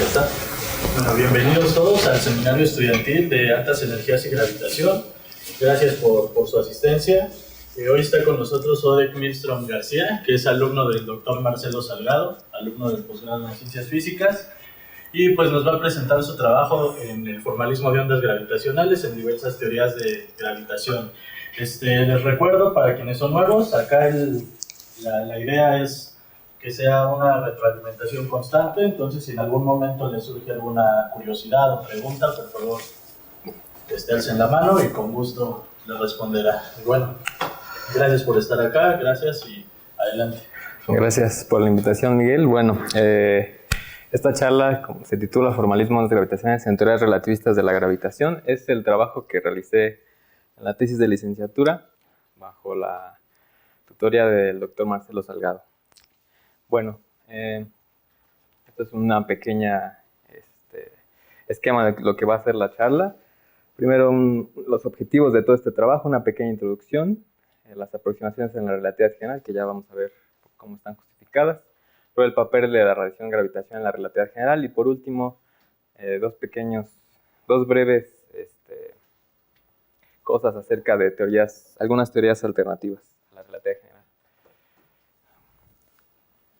Ya está. Bueno, bienvenidos todos al seminario estudiantil de altas energías y gravitación. Gracias por su asistencia. Hoy está con nosotros Odek Milstrom García, que es alumno del doctor Marcelo Salgado, alumno del posgrado en Ciencias Físicas, y pues nos va a presentar su trabajo en el formalismo de ondas gravitacionales en diversas teorías de gravitación. Les recuerdo, para quienes son nuevos, acá la idea es que sea una retroalimentación constante, entonces si en algún momento les surge alguna curiosidad o pregunta, por favor, alcen la mano y con gusto les responderá. Y bueno, gracias por estar acá, gracias y adelante. Gracias por la invitación, Miguel. Bueno, esta charla, como se titula Formalismo de gravitacionales en teorías relativistas de la gravitación, es el trabajo que realicé en la tesis de licenciatura bajo la tutoría del doctor Marcelo Salgado. Bueno, esto es una pequeña esquema de lo que va a ser la charla. Primero, los objetivos de todo este trabajo, una pequeña introducción, las aproximaciones en la relatividad general, que ya vamos a ver cómo están justificadas, luego el papel de la radiación gravitacional en la relatividad general, y por último, dos breves cosas acerca de algunas teorías alternativas a la relatividad general.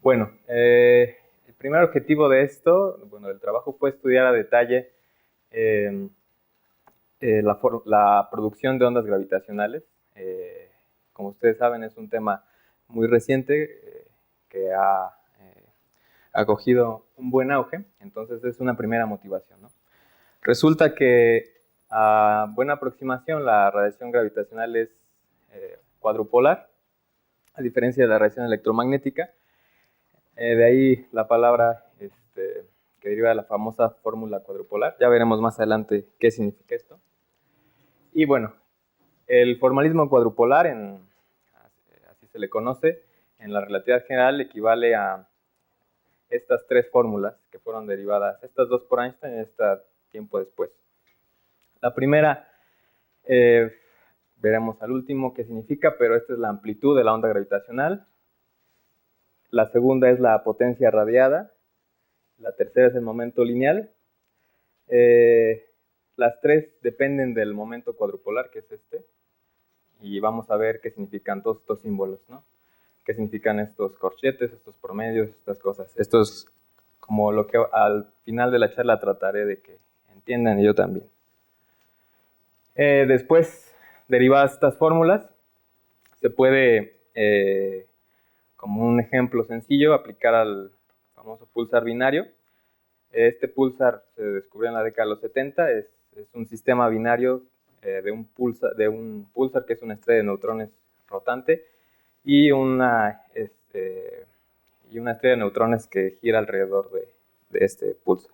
Bueno, el primer objetivo de del trabajo fue estudiar a detalle la producción de ondas gravitacionales. Como ustedes saben, es un tema muy reciente que ha cogido un buen auge, entonces es una primera motivación, ¿no? Resulta que a buena aproximación la radiación gravitacional es cuadrupolar, a diferencia de la radiación electromagnética. De ahí la palabra que deriva de la famosa fórmula cuadrupolar. Ya veremos más adelante qué significa esto. Y bueno, el formalismo cuadrupolar, así se le conoce, en la relatividad general equivale a estas tres fórmulas que fueron derivadas, estas dos por Einstein y esta tiempo después. La primera, veremos al último qué significa, pero esta es la amplitud de la onda gravitacional. La segunda es la potencia radiada. La tercera es el momento lineal. Las tres dependen del momento cuadrupolar, que es y vamos a ver qué significan todos estos símbolos, ¿no? Qué significan estos corchetes, estos promedios, estas cosas. Esto es como lo que al final de la charla trataré de que entiendan, y yo también. Después, derivadas estas fórmulas, se puede, como un ejemplo sencillo, aplicar al famoso pulsar binario. Este pulsar se descubrió en la década de los 70, es un sistema binario de un pulsar que es una estrella de neutrones rotante y una estrella de neutrones que gira alrededor de este pulsar.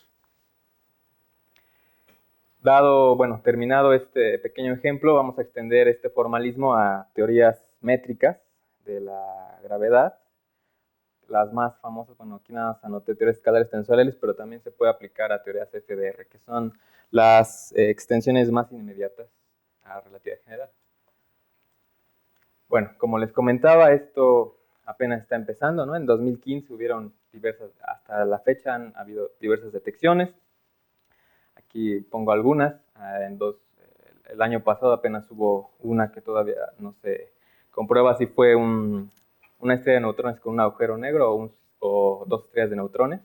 Terminado este pequeño ejemplo, vamos a extender este formalismo a teorías métricas de la gravedad. Las más famosas, bueno, aquí nada más anoté teorías escalares tensoriales, pero también se puede aplicar a teorías FDR, que son las extensiones más inmediatas a relatividad general. Bueno, como les comentaba, esto apenas está empezando, ¿no? En 2015 hubieron hasta la fecha han habido diversas detecciones. Aquí pongo algunas. El año pasado apenas hubo una que todavía no se comprueba si fue una estrella de neutrones con un agujero negro o dos estrellas de neutrones.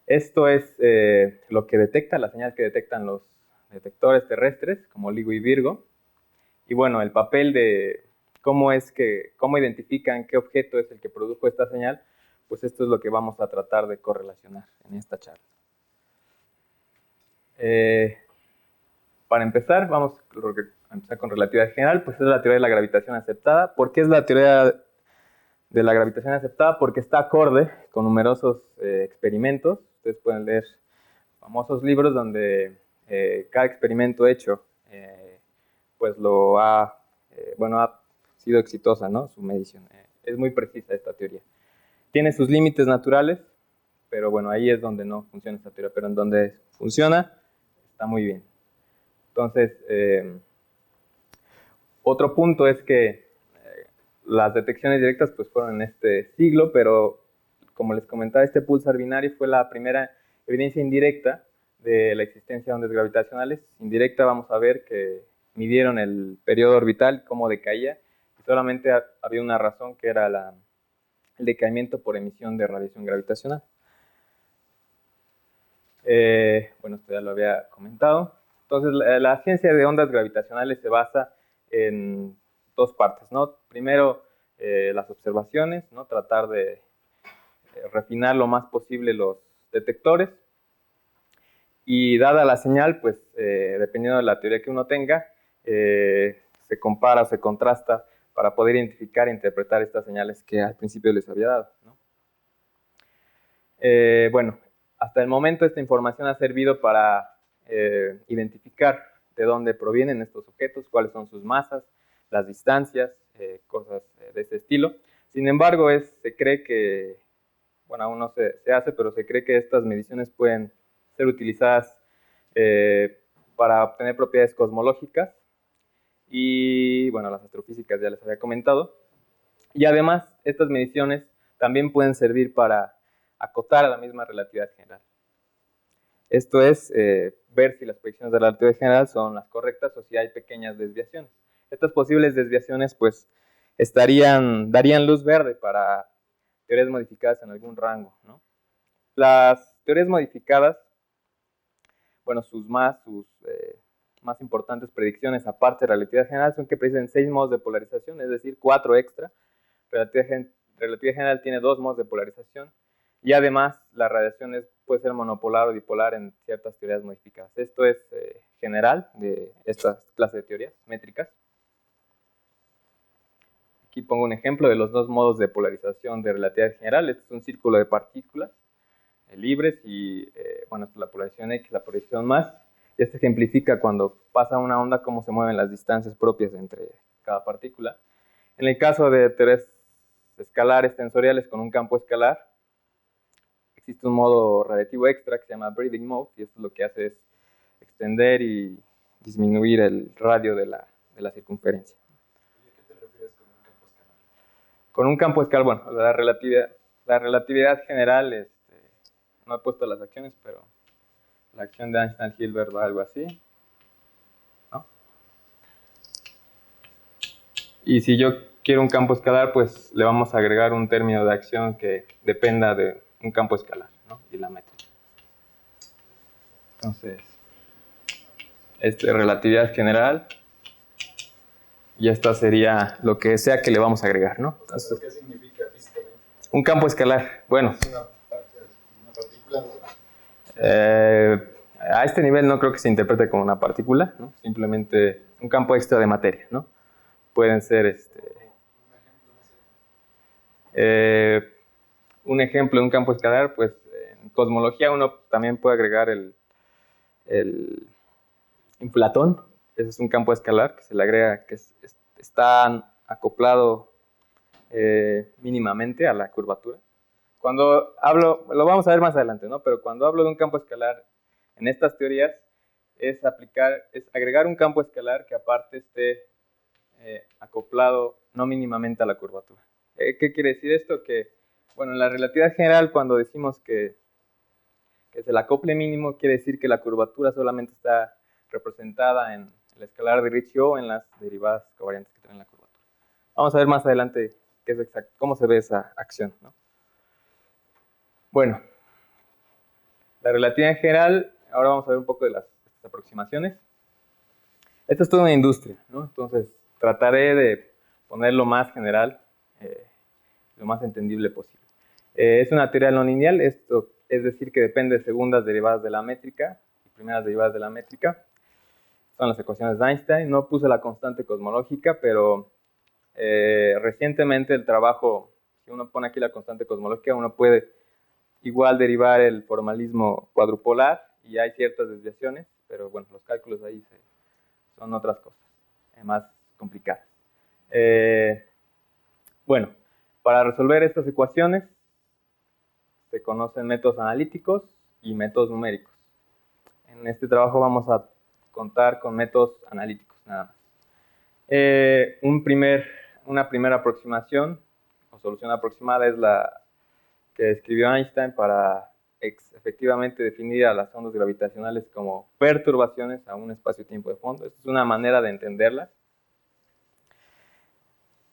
Esto es lo que detecta, la señal que detectan los detectores terrestres, como LIGO y Virgo. Y bueno, el papel de cómo identifican qué objeto es el que produjo esta señal, pues esto es lo que vamos a tratar de correlacionar en esta charla. Para empezar, vamos a empezar con relatividad general, pues es la teoría de la gravitación aceptada. ¿Por qué es la teoría de la gravitación aceptada? Porque está acorde con numerosos experimentos. Ustedes pueden leer famosos libros donde cada experimento hecho pues ha sido exitosa, ¿no? Su medición. Es muy precisa esta teoría. Tiene sus límites naturales, pero bueno, ahí es donde no funciona esta teoría, pero en donde funciona, está muy bien. Entonces, otro punto es que las detecciones directas pues fueron en este siglo, pero como les comentaba, este pulsar binario fue la primera evidencia indirecta de la existencia de ondas gravitacionales. Indirecta, vamos a ver que midieron el periodo orbital, cómo decaía, y solamente había una razón, que era el decaimiento por emisión de radiación gravitacional. Bueno, esto ya lo había comentado. Entonces, la ciencia de ondas gravitacionales se basa en dos partes, ¿no? Primero, las observaciones, ¿no? Tratar de refinar lo más posible los detectores, y dada la señal, pues dependiendo de la teoría que uno tenga, se compara o se contrasta para poder identificar e interpretar estas señales que al principio les había dado, ¿no? Bueno, hasta el momento esta información ha servido para identificar de dónde provienen estos objetos, cuáles son sus masas, las distancias, cosas de este estilo. Sin embargo, se cree que, bueno, aún no se hace, pero se cree que estas mediciones pueden ser utilizadas para obtener propiedades cosmológicas, y bueno, las astrofísicas ya les había comentado. Y además, estas mediciones también pueden servir para acotar a la misma relatividad general. Esto es, ver si las predicciones de la relatividad general son las correctas o si hay pequeñas desviaciones. Estas posibles desviaciones, pues, darían luz verde para teorías modificadas en algún rango, ¿no? Las teorías modificadas, bueno, sus más importantes predicciones, aparte de la relatividad general, son que predicen 6 modos de polarización, es decir, 4 extra. Relatividad general tiene 2 modos de polarización, y además la radiación puede ser monopolar o dipolar en ciertas teorías modificadas. Esto es general de esta clase de teorías métricas. Aquí pongo un ejemplo de los 2 modos de polarización de relatividad general. Este es un círculo de partículas libres y, bueno, esta es la polarización X, la polarización más. Y este ejemplifica cuando pasa una onda cómo se mueven las distancias propias entre cada partícula. En el caso de teorías escalares tensoriales con un campo escalar, existe un modo radiativo extra que se llama breathing mode, y esto lo que hace es extender y disminuir el radio de la circunferencia. ¿Y a qué te refieres con un campo escalar? Con un campo escalar, bueno, la relatividad general, no he puesto las acciones, pero la acción de Einstein-Hilbert va algo así, ¿no? Y si yo quiero un campo escalar, pues le vamos a agregar un término de acción que dependa de un campo escalar, ¿no? Y la métrica. Entonces, relatividad general, y esta sería lo que sea que le vamos a agregar, ¿no? Entonces, ¿Qué significa físicamente? Un campo escalar, bueno. ¿Es una partícula? A este nivel no creo que se interprete como una partícula, ¿no? Simplemente un campo extra de materia, ¿no? Pueden ser un ejemplo de un campo escalar, pues en cosmología uno también puede agregar el inflatón. Ese es un campo escalar que se le agrega, que está acoplado mínimamente a la curvatura. Cuando hablo, lo vamos a ver más adelante, ¿no? Pero cuando hablo de un campo escalar en estas teorías, es agregar un campo escalar que aparte esté acoplado no mínimamente a la curvatura. ¿Qué quiere decir esto? Que, bueno, en la relatividad general, cuando decimos que es el acople mínimo, quiere decir que la curvatura solamente está representada en el escalar de Ricci o en las derivadas covariantes que traen la curvatura. Vamos a ver más adelante qué es exacto, cómo se ve esa acción, ¿no? Bueno, la relatividad en general, ahora vamos a ver un poco de las aproximaciones. Esto es toda una industria, ¿no? Entonces, trataré de poner lo más general, lo más entendible posible. Es una teoría no lineal, esto es decir que depende de segundas derivadas de la métrica y primeras derivadas de la métrica. Son las ecuaciones de Einstein. No puse la constante cosmológica, pero recientemente el trabajo, si uno pone aquí la constante cosmológica, uno puede igual derivar el formalismo cuadrupolar, y hay ciertas desviaciones, pero bueno, los cálculos ahí son otras cosas, más complicadas. Bueno, para resolver estas ecuaciones se conocen métodos analíticos y métodos numéricos. En este trabajo vamos a contar con métodos analíticos nada más. Una primera aproximación o solución aproximada es la que escribió Einstein para efectivamente definir a las ondas gravitacionales como perturbaciones a un espacio-tiempo de fondo. Esta es una manera de entenderlas.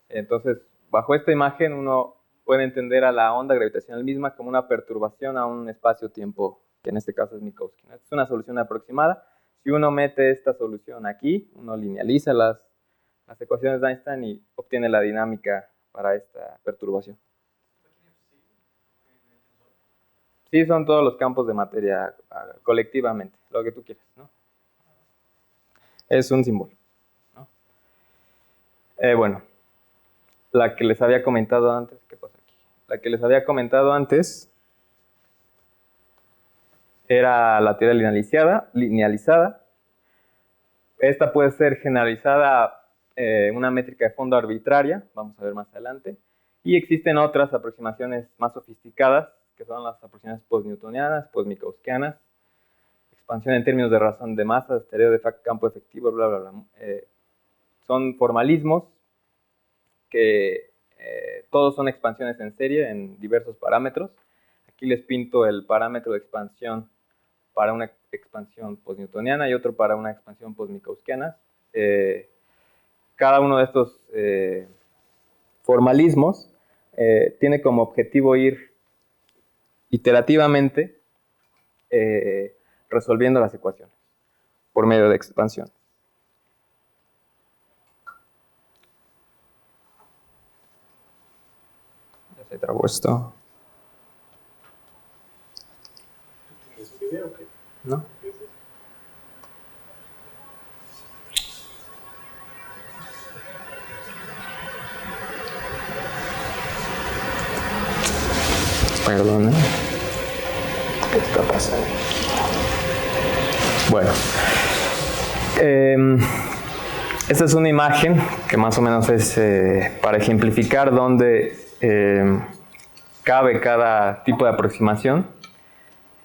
Entonces, bajo esta imagen uno puede entender a la onda gravitacional misma como una perturbación a un espacio-tiempo, que en este caso es Minkowski, ¿no? Esta es una solución aproximada. Si uno mete esta solución aquí, uno linealiza las ecuaciones de Einstein y obtiene la dinámica para esta perturbación. Sí, son todos los campos de materia colectivamente, lo que tú quieras, ¿no? Es un símbolo, ¿no? Bueno, la que les había comentado antes, ¿qué pasa aquí? La que les había comentado antes era la teoría linealizada. Esta puede ser generalizada una métrica de fondo arbitraria, vamos a ver más adelante, y existen otras aproximaciones más sofisticadas, que son las aproximaciones post-newtonianas, post-minkowskianas, expansión en términos de razón de masa, teoría de campo efectivo, bla, bla, bla. Son formalismos que todos son expansiones en serie en diversos parámetros. Aquí les pinto el parámetro de expansión para una expansión post-newtoniana y otro para una expansión post-minkowskiana. Cada uno de estos formalismos tiene como objetivo ir iterativamente resolviendo las ecuaciones por medio de expansión. Ya se trabó esto. ¿Tienes un video o qué? ¿No? Perdón, ¿qué está pasando? Bueno, esta es una imagen que más o menos es para ejemplificar dónde cabe cada tipo de aproximación.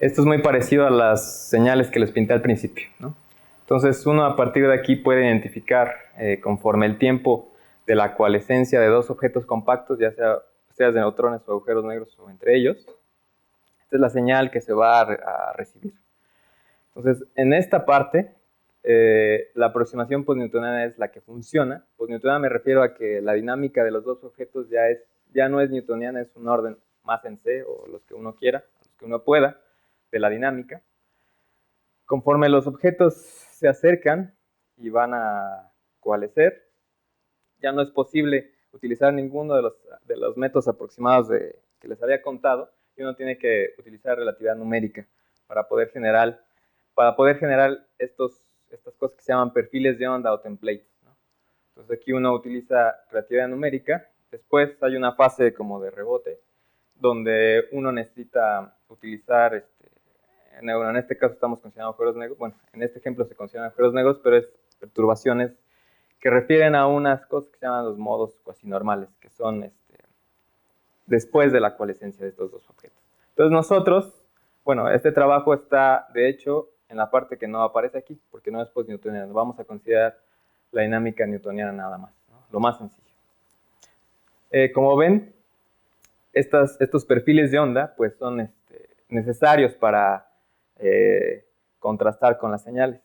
Esto es muy parecido a las señales que les pinté al principio, ¿no? Entonces uno a partir de aquí puede identificar conforme el tiempo de la coalescencia de dos objetos compactos, ya sea estrellas de neutrones o agujeros negros o entre ellos. Esta es la señal que se va a recibir. Entonces, en esta parte, la aproximación postnewtoniana es la que funciona. Postnewtoniana me refiero a que la dinámica de los dos objetos ya no es newtoniana, es un orden más en C, o los que uno quiera, los que uno pueda, de la dinámica. Conforme los objetos se acercan y van a coalescer, ya no es posible utilizar ninguno de los métodos aproximados que les había contado, y uno tiene que utilizar relatividad numérica para poder generar estas cosas que se llaman perfiles de onda o templates, ¿no? Entonces aquí uno utiliza relatividad numérica. Después hay una fase como de rebote, donde uno necesita utilizar, en este caso estamos considerando agujeros negros, bueno, en este ejemplo se consideran agujeros negros, pero es perturbaciones que refieren a unas cosas que se llaman los modos cuasinormales, que son después de la coalescencia de estos dos objetos. Entonces nosotros, bueno, este trabajo está, de hecho, en la parte que no aparece aquí, porque no es post-newtoniano. Vamos a considerar la dinámica newtoniana nada más, ¿no? Lo más sencillo. Como ven, estos perfiles de onda pues son necesarios para contrastar con las señales.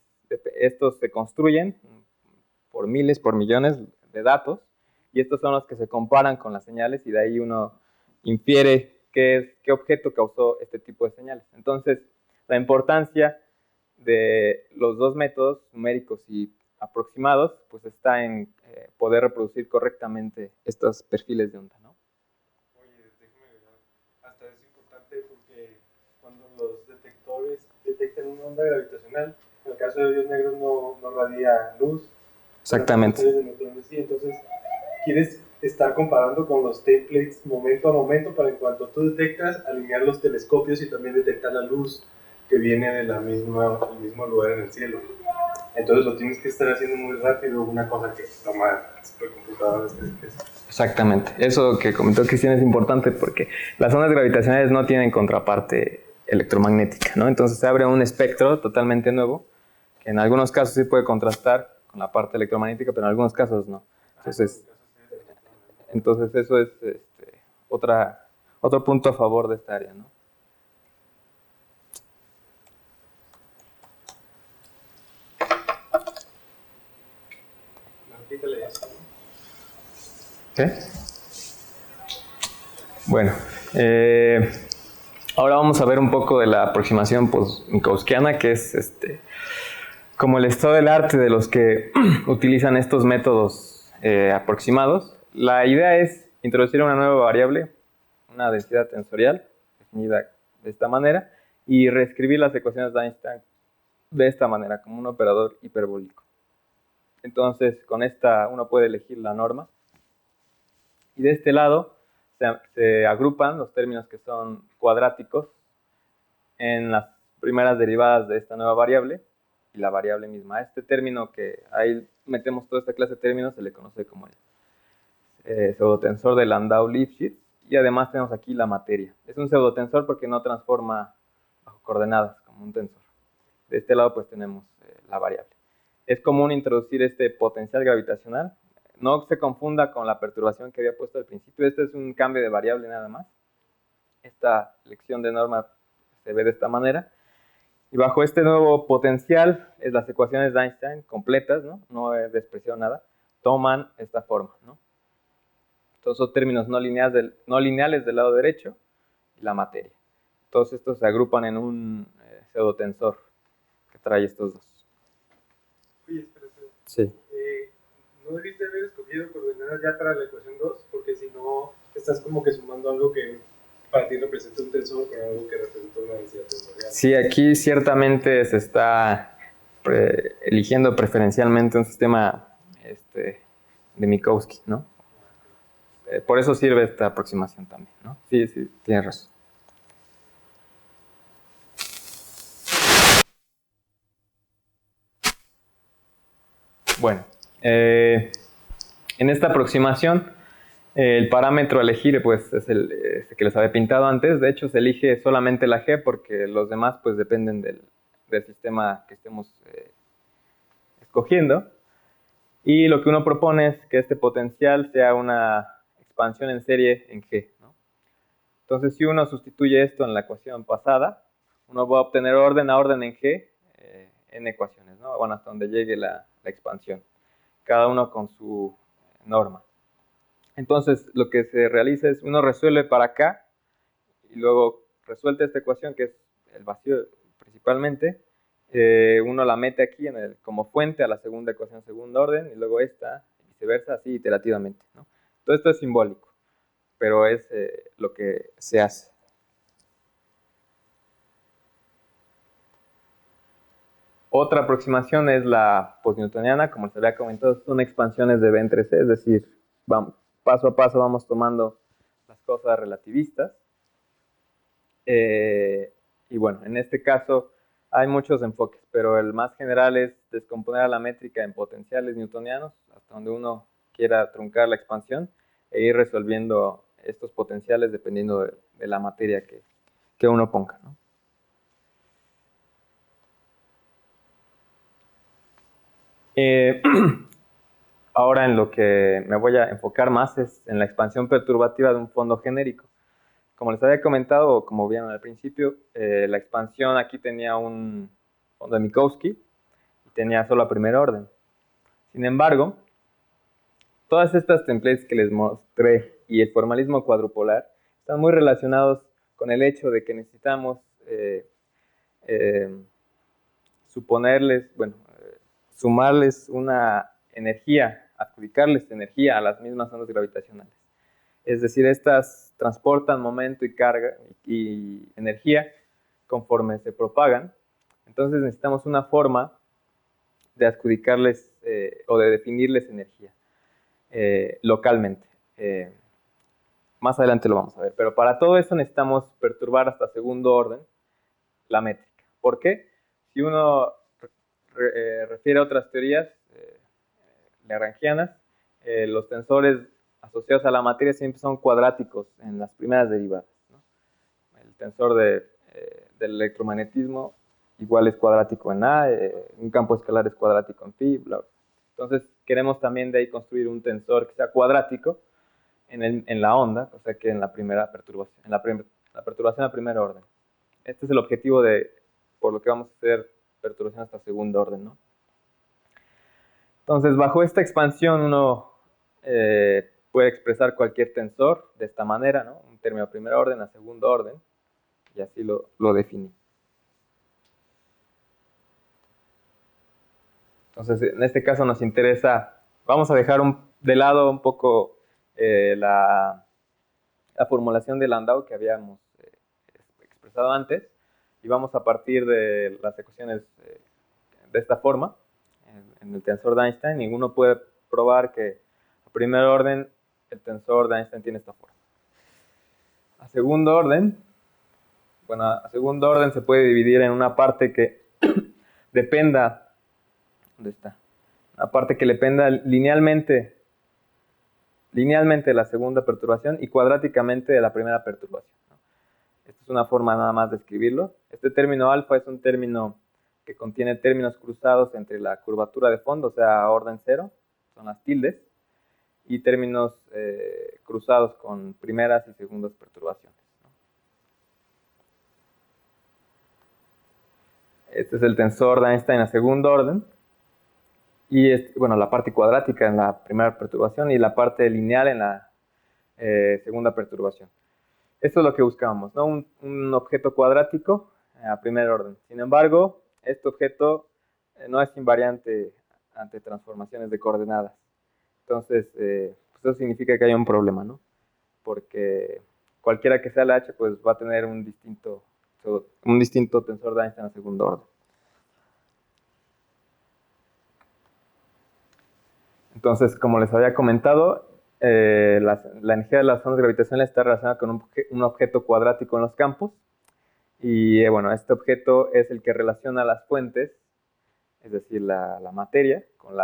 Estos se construyen por miles, por millones de datos, y estos son los que se comparan con las señales, y de ahí uno infiere qué objeto causó este tipo de señales. Entonces, la importancia de los dos métodos, numéricos y aproximados, pues está en poder reproducir correctamente estos perfiles de onda, ¿no? Oye, déjame ver, hasta es importante porque cuando los detectores detectan una onda gravitacional, en el caso de hoyos negros no radia luz. Exactamente. Sí, entonces quieres estar comparando con los templates momento a momento para en cuanto tú detectas, alinear los telescopios y también detectar la luz que viene del mismo lugar en el cielo. Entonces lo tienes que estar haciendo muy rápido, una cosa que toma supercomputadoras. Exactamente. Eso que comentó Cristian es importante porque las ondas gravitacionales no tienen contraparte electromagnética, ¿no? Entonces se abre un espectro totalmente nuevo que en algunos casos sí puede contrastar con la parte electromagnética, pero en algunos casos no. Entonces eso es otro punto a favor de esta área, ¿no? Quítale eso. ¿Sí? Bueno, ahora vamos a ver un poco de la aproximación minkowskiana, que es como el estado del arte de los que utilizan estos métodos aproximados. La idea es introducir una nueva variable, una densidad tensorial, definida de esta manera, y reescribir las ecuaciones de Einstein de esta manera, como un operador hiperbólico. Entonces, con esta uno puede elegir la norma. Y de este lado se agrupan los términos que son cuadráticos en las primeras derivadas de esta nueva variable y la variable misma. A este término que ahí metemos toda esta clase de términos se le conoce como el pseudotensor de Landau-Lifshitz. Y además tenemos aquí la materia. Es un pseudotensor porque no transforma bajo coordenadas como un tensor. De este lado pues tenemos la variable. Es común introducir este potencial gravitacional. No se confunda con la perturbación que había puesto al principio. Este es un cambio de variable nada más. Esta elección de norma se ve de esta manera. Y bajo este nuevo potencial, las ecuaciones de Einstein completas, no he despreciado nada, toman esta forma, ¿no? Todos son términos no lineales del lado derecho y la materia. Todos estos se agrupan en un pseudotensor que trae estos dos. Oye, espera. Sí. No debiste haber escogido coordenadas ya para la ecuación 2, porque si no, estás como que sumando algo que para ti representa un tensor con algo que representa una densidad tensorial. Sí, aquí ciertamente se está eligiendo preferencialmente un sistema de Minkowski, ¿no? Por eso sirve esta aproximación también, ¿no? Sí, tienes razón. Bueno, en esta aproximación, el parámetro a elegir pues, es el que les había pintado antes. De hecho, se elige solamente la G porque los demás pues, dependen del sistema que estemos escogiendo. Y lo que uno propone es que este potencial sea una expansión en serie en G, ¿no? Entonces, si uno sustituye esto en la ecuación pasada, uno va a obtener orden a orden en G en ecuaciones, ¿no? Bueno, hasta donde llegue la expansión, cada uno con su norma. Entonces, lo que se realiza es, uno resuelve para acá, y luego resuelve esta ecuación, que es el vacío principalmente, uno la mete aquí como fuente a la segunda ecuación segunda orden, y luego esta, y viceversa, así iterativamente, ¿no? Todo esto es simbólico, pero es lo que se hace. Otra aproximación es la postnewtoniana, como les había comentado, son expansiones de B entre C, es decir, paso a paso vamos tomando las cosas relativistas. Y bueno, en este caso hay muchos enfoques, pero el más general es descomponer a la métrica en potenciales newtonianos, hasta donde uno quiera truncar la expansión, e ir resolviendo estos potenciales dependiendo de la materia que uno ponga, ¿no? Ahora en lo que me voy a enfocar más es en la expansión perturbativa de un fondo genérico. Como les había comentado, como vieron al principio, la expansión aquí tenía un fondo de Minkowski y tenía solo a primer orden. Sin embargo, todas estas templates que les mostré y el formalismo cuadrupolar están muy relacionados con el hecho de que necesitamos sumarles una energía, adjudicarles energía a las mismas ondas gravitacionales. Es decir, estas transportan momento y carga y energía conforme se propagan. Entonces necesitamos una forma de adjudicarles o de definirles energía localmente. Más adelante lo vamos a ver. Pero para todo eso necesitamos perturbar hasta segundo orden la métrica. ¿Por qué? Si uno refiere a otras teorías lagrangianas, los tensores asociados a la materia siempre son cuadráticos en las primeras derivadas, ¿no? El tensor del electromagnetismo igual es cuadrático en A, un campo escalar es cuadrático en phi, bla, bla. Entonces queremos también de ahí construir un tensor que sea cuadrático en la onda, o sea que en la primera perturbación, la perturbación a primer orden. Este es el objetivo por lo que vamos a hacer perturbación hasta segundo orden, ¿no? Entonces, bajo esta expansión uno puede expresar cualquier tensor de esta manera, ¿no? Un término a primer orden, a segundo orden, y así lo definí. Entonces, en este caso nos interesa, vamos a dejar de lado un poco la formulación de Landau que habíamos expresado antes, y vamos a partir de las ecuaciones de esta forma, en el tensor de Einstein. Ninguno puede probar que a primer orden el tensor de Einstein tiene esta forma. A segundo orden, bueno, a segundo orden se puede dividir en una parte que dependa, ¿dónde está? Una parte que dependa linealmente de la segunda perturbación y cuadráticamente de la primera perturbación, ¿no? Esta es una forma nada más de escribirlo. Este término alfa es un término que contiene términos cruzados entre la curvatura de fondo, o sea, orden cero, son las tildes, y términos cruzados con primeras y segundas perturbaciones, ¿no? Este es el tensor de Einstein a segundo orden. Y bueno, la parte cuadrática en la primera perturbación y la parte lineal en la segunda perturbación. Esto es lo que buscábamos, ¿no? Un objeto cuadrático a primer orden. Sin embargo, este objeto no es invariante ante transformaciones de coordenadas. Entonces, pues eso significa que hay un problema, ¿no? Porque cualquiera que sea la h, pues va a tener un distinto tensor de Einstein a segundo orden. Entonces, como les había comentado, la energía de las ondas gravitacionales está relacionada con un objeto cuadrático en los campos. Y bueno, este objeto es el que relaciona las fuentes, es decir, la materia, con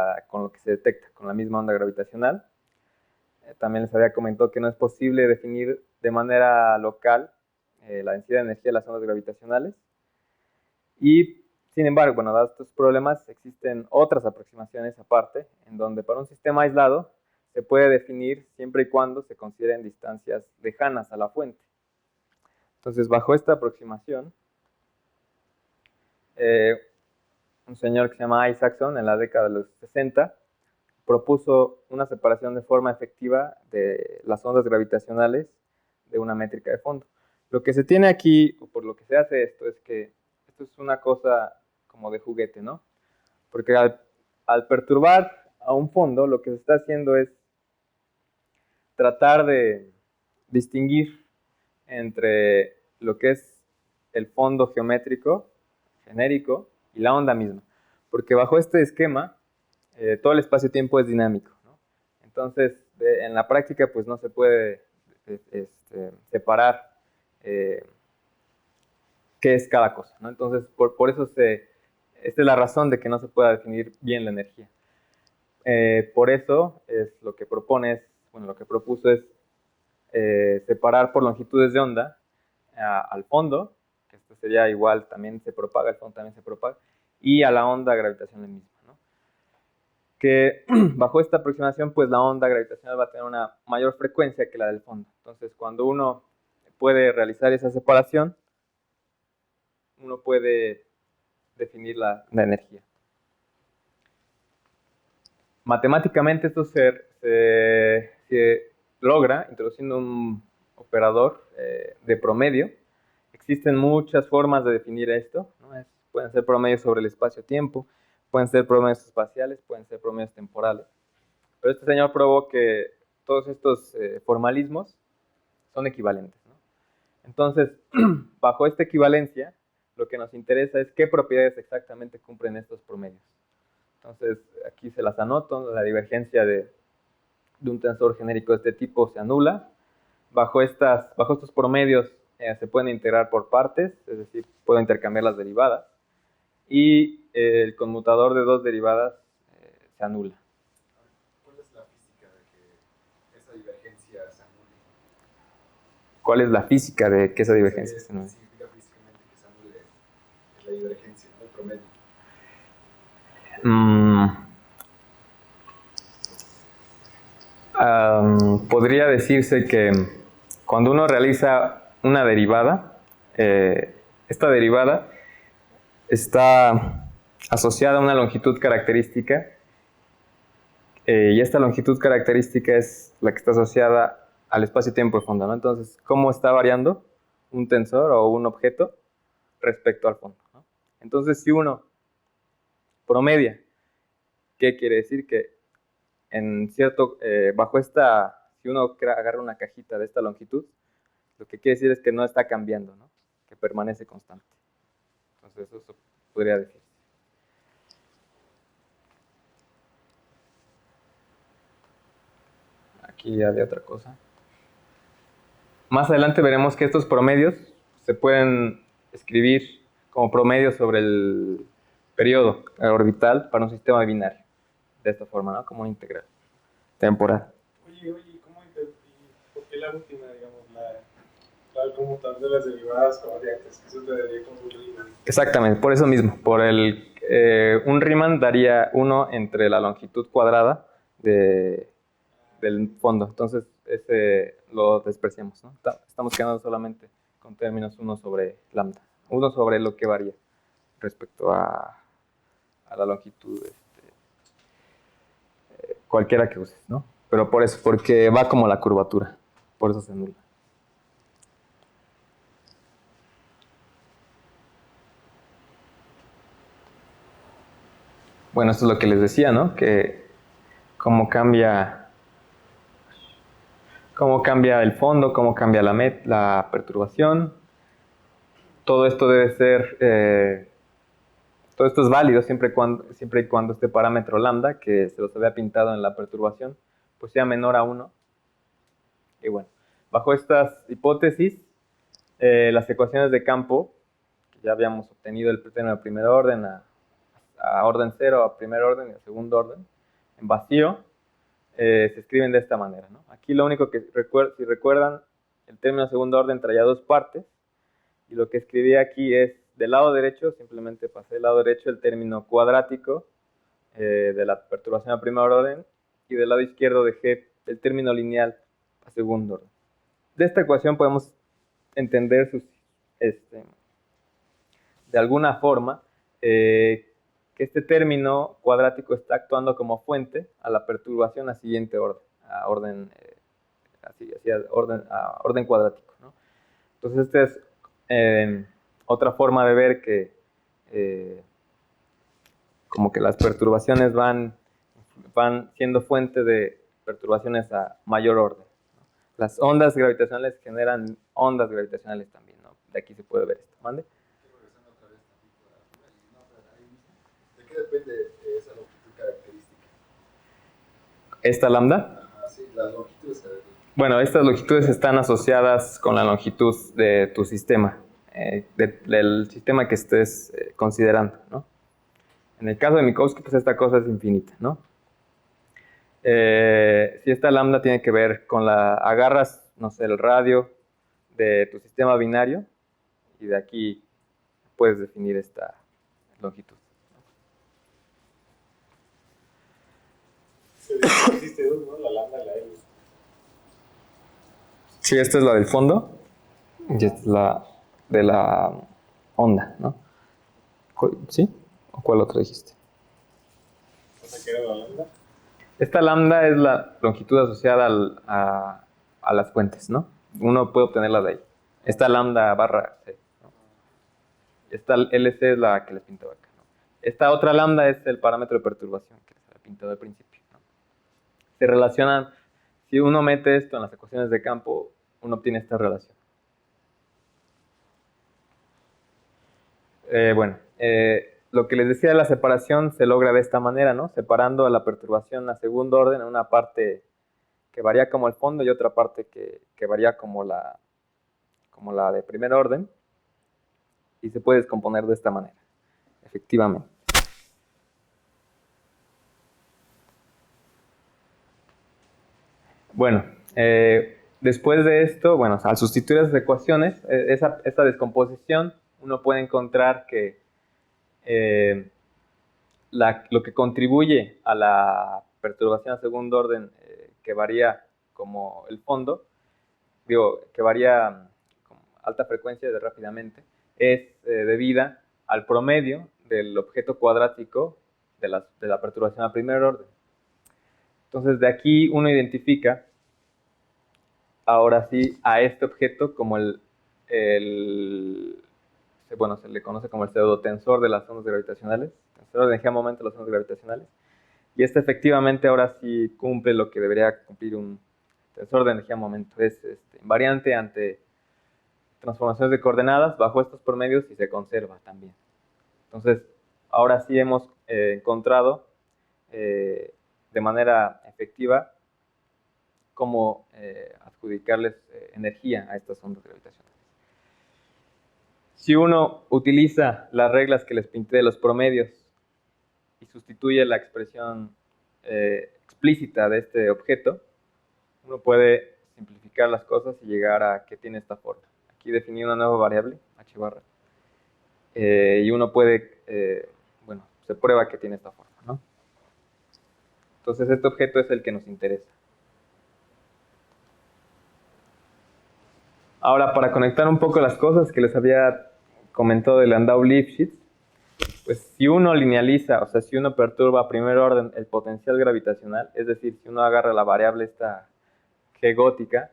lo que se detecta, con la misma onda gravitacional. También les había comentado que no es posible definir de manera local la densidad de energía de las ondas gravitacionales. Y sin embargo, bueno, dados estos problemas, existen otras aproximaciones aparte, en donde para un sistema aislado se puede definir siempre y cuando se consideren distancias lejanas a la fuente. Entonces, bajo esta aproximación, un señor que se llama Isaacson, en la década de los 60, propuso una separación de forma efectiva de las ondas gravitacionales de una métrica de fondo. Lo que se tiene aquí, o por lo que se hace esto, es que esto es una cosa como de juguete, ¿no? Porque al perturbar a un fondo, lo que se está haciendo es tratar de distinguir entre lo que es el fondo geométrico, genérico, y la onda misma. Porque bajo este esquema, todo el espacio-tiempo es dinámico, ¿no? Entonces, en la práctica, pues no se puede separar qué es cada cosa, ¿no? Entonces, por eso esta es la razón de que no se pueda definir bien la energía. Por eso lo que propuso es separar por longitudes de onda al fondo, que esto sería igual, también se propaga, el fondo también se propaga, y a la onda gravitacional misma, ¿no? Que bajo esta aproximación, pues la onda gravitacional va a tener una mayor frecuencia que la del fondo. Entonces, cuando uno puede realizar esa separación, uno puede definir la energía. Matemáticamente esto se logra introduciendo un operador de promedio. Existen muchas formas de definir esto, ¿no? Pueden ser promedios sobre el espacio-tiempo, pueden ser promedios espaciales, pueden ser promedios temporales. Pero este señor probó que todos estos formalismos son equivalentes, ¿no? Entonces, bajo esta equivalencia, lo que nos interesa es qué propiedades exactamente cumplen estos promedios. Entonces, aquí se las anoto. La divergencia de un tensor genérico de este tipo se anula. Bajo estos promedios se pueden integrar por partes, es decir, puedo intercambiar las derivadas. Y el conmutador de dos derivadas se anula. ¿Cuál es la física de que esa divergencia se anule? ¿Cuál es la física de que esa divergencia se anule? ¿Qué significa físicamente que se anule la divergencia, ¿no? El promedio? Podría decirse que cuando uno realiza una derivada, esta derivada está asociada a una longitud característica Y esta longitud característica es la que está asociada al espacio-tiempo de fondo, ¿no? Entonces, ¿cómo está variando un tensor o un objeto respecto al fondo, ¿no? Entonces, si uno promedia, ¿qué quiere decir? Que en cierto, bajo esta, si uno agarra una cajita de esta longitud, lo que quiere decir es que no está cambiando, ¿no? Que permanece constante. Entonces, eso podría decir. Aquí ya había otra cosa. Más adelante veremos que estos promedios se pueden escribir como promedios sobre el periodo orbital para un sistema binario. De esta forma, ¿no? Como una integral temporal. Oye, ¿y por qué la última, digamos, la conmutador de las derivadas covariantes? Eso te daría como un Riemann. Exactamente, por eso mismo. Un Riemann daría 1 entre la longitud cuadrada del fondo. Entonces, ese lo despreciamos, ¿no? Estamos quedando solamente con términos 1 sobre lambda. 1 sobre lo que varía respecto a la longitud, cualquiera que uses, ¿no? Pero por eso, porque va como la curvatura. Por eso se anula. Bueno, esto es lo que les decía, ¿no? Que cómo cambia el fondo, cómo cambia la perturbación. Todo esto debe ser, todo esto es válido siempre y cuando este parámetro lambda, que se los había pintado en la perturbación, pues sea menor a 1. Y bueno, bajo estas hipótesis, las ecuaciones de campo, que ya habíamos obtenido el término de primer orden a orden 0, a primer orden y a segundo orden, en vacío, se escriben de esta manera, ¿no? Aquí lo único que, si recuerdan, el término de segundo orden traía 2 partes, y lo que escribí aquí es, del lado derecho, simplemente pasé del lado derecho el término cuadrático de la perturbación a primer orden, y del lado izquierdo dejé el término lineal a segundo orden. De esta ecuación podemos entender de alguna forma que este término cuadrático está actuando como fuente a la perturbación a siguiente orden, a orden cuadrático, ¿no? Entonces, esta es otra forma de ver que como que las perturbaciones van siendo fuente de perturbaciones a mayor orden, ¿no? Las ondas gravitacionales generan ondas gravitacionales también, ¿no? De aquí se puede ver esto. ¿Mande? ¿De qué depende esa longitud característica? ¿Esta lambda? Ajá, sí, las longitudes. Bueno, estas longitudes están asociadas con la longitud de tu sistema, del sistema que estés considerando, ¿no? En el caso de Minkowski, pues esta cosa es infinita, ¿no? Si esta lambda tiene que ver con agarras, no sé, el radio de tu sistema binario, y de aquí puedes definir esta longitud. Existe dos, ¿no? La lambda y la L. Sí, esta es la del fondo y esta es la de la onda, ¿no? ¿Sí? ¿O cuál otra dijiste? O sea, ¿qué era la lambda? Esta lambda es la longitud asociada a las fuentes, ¿no? Uno puede obtenerla de ahí. Esta lambda barra C, ¿no? Esta LC es la que les pintaba acá, ¿no? Esta otra lambda es el parámetro de perturbación que les había pintado al principio, ¿no? Se relacionan, si uno mete esto en las ecuaciones de campo, uno obtiene esta relación. Lo que les decía de la separación se logra de esta manera, ¿no? Separando a la perturbación a segundo orden en una parte que varía como el fondo y otra parte que varía como la de primer orden, y se puede descomponer de esta manera, efectivamente. Bueno, después de esto, bueno, al sustituir esas ecuaciones, esta descomposición, uno puede encontrar que lo que contribuye a la perturbación a segundo orden, que varía como el fondo, que varía con alta frecuencia y rápidamente, es debida al promedio del objeto cuadrático de la perturbación a primer orden. Entonces, de aquí uno identifica, ahora sí, a este objeto como bueno, se le conoce como el pseudotensor de las ondas gravitacionales, tensor de energía-momento de las ondas gravitacionales. Y este efectivamente ahora sí cumple lo que debería cumplir un tensor de energía-momento. Es invariante ante transformaciones de coordenadas bajo estos promedios y se conserva también. Entonces, ahora sí hemos encontrado de manera efectiva cómo adjudicarles energía a estas ondas gravitacionales. Si uno utiliza las reglas que les pinté de los promedios y sustituye la expresión explícita de este objeto, uno puede simplificar las cosas y llegar a que tiene esta forma. Aquí definí una nueva variable, h barra, y uno puede, bueno, se prueba que tiene esta forma, ¿no? Entonces este objeto es el que nos interesa. Ahora, para conectar un poco las cosas que les había comentado de Landau-Lifshitz, pues si uno linealiza, o sea, si uno perturba a primer orden el potencial gravitacional, es decir, si uno agarra la variable esta G gótica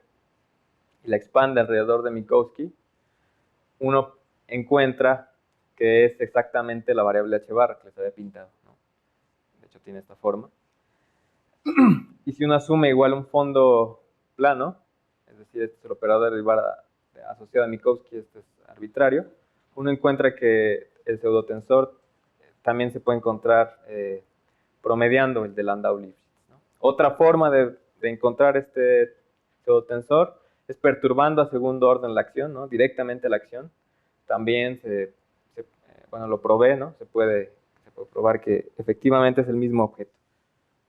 y la expande alrededor de Minkowski, uno encuentra que es exactamente la variable h barra que les había pintado, ¿no? De hecho, tiene esta forma. Y si uno asume igual un fondo plano, es decir, este es el operador derivada asociado a Minkowski, este es arbitrario, uno encuentra que el pseudotensor también se puede encontrar promediando el de Landau-Lifshitz, ¿no? Otra forma de encontrar este pseudotensor es perturbando a segundo orden la acción, ¿no? Directamente la acción. También bueno, lo probé, ¿no? Se puede probar que efectivamente es el mismo objeto.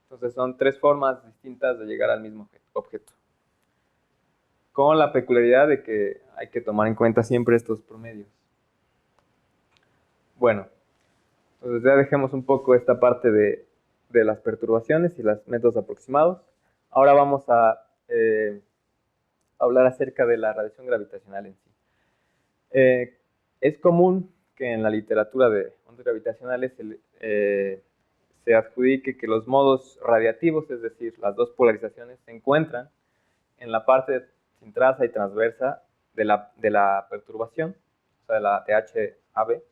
Entonces son tres formas distintas de llegar al mismo objeto. Con la peculiaridad de que hay que tomar en cuenta siempre estos promedios. Bueno, entonces ya dejemos un poco esta parte de las perturbaciones y los métodos aproximados. Ahora vamos a hablar acerca de la radiación gravitacional en sí. Es común que en la literatura de ondas gravitacionales se adjudique que los modos radiativos, es decir, las dos polarizaciones, se encuentran en la parte sin traza y transversa de la perturbación, o sea, de la THAB.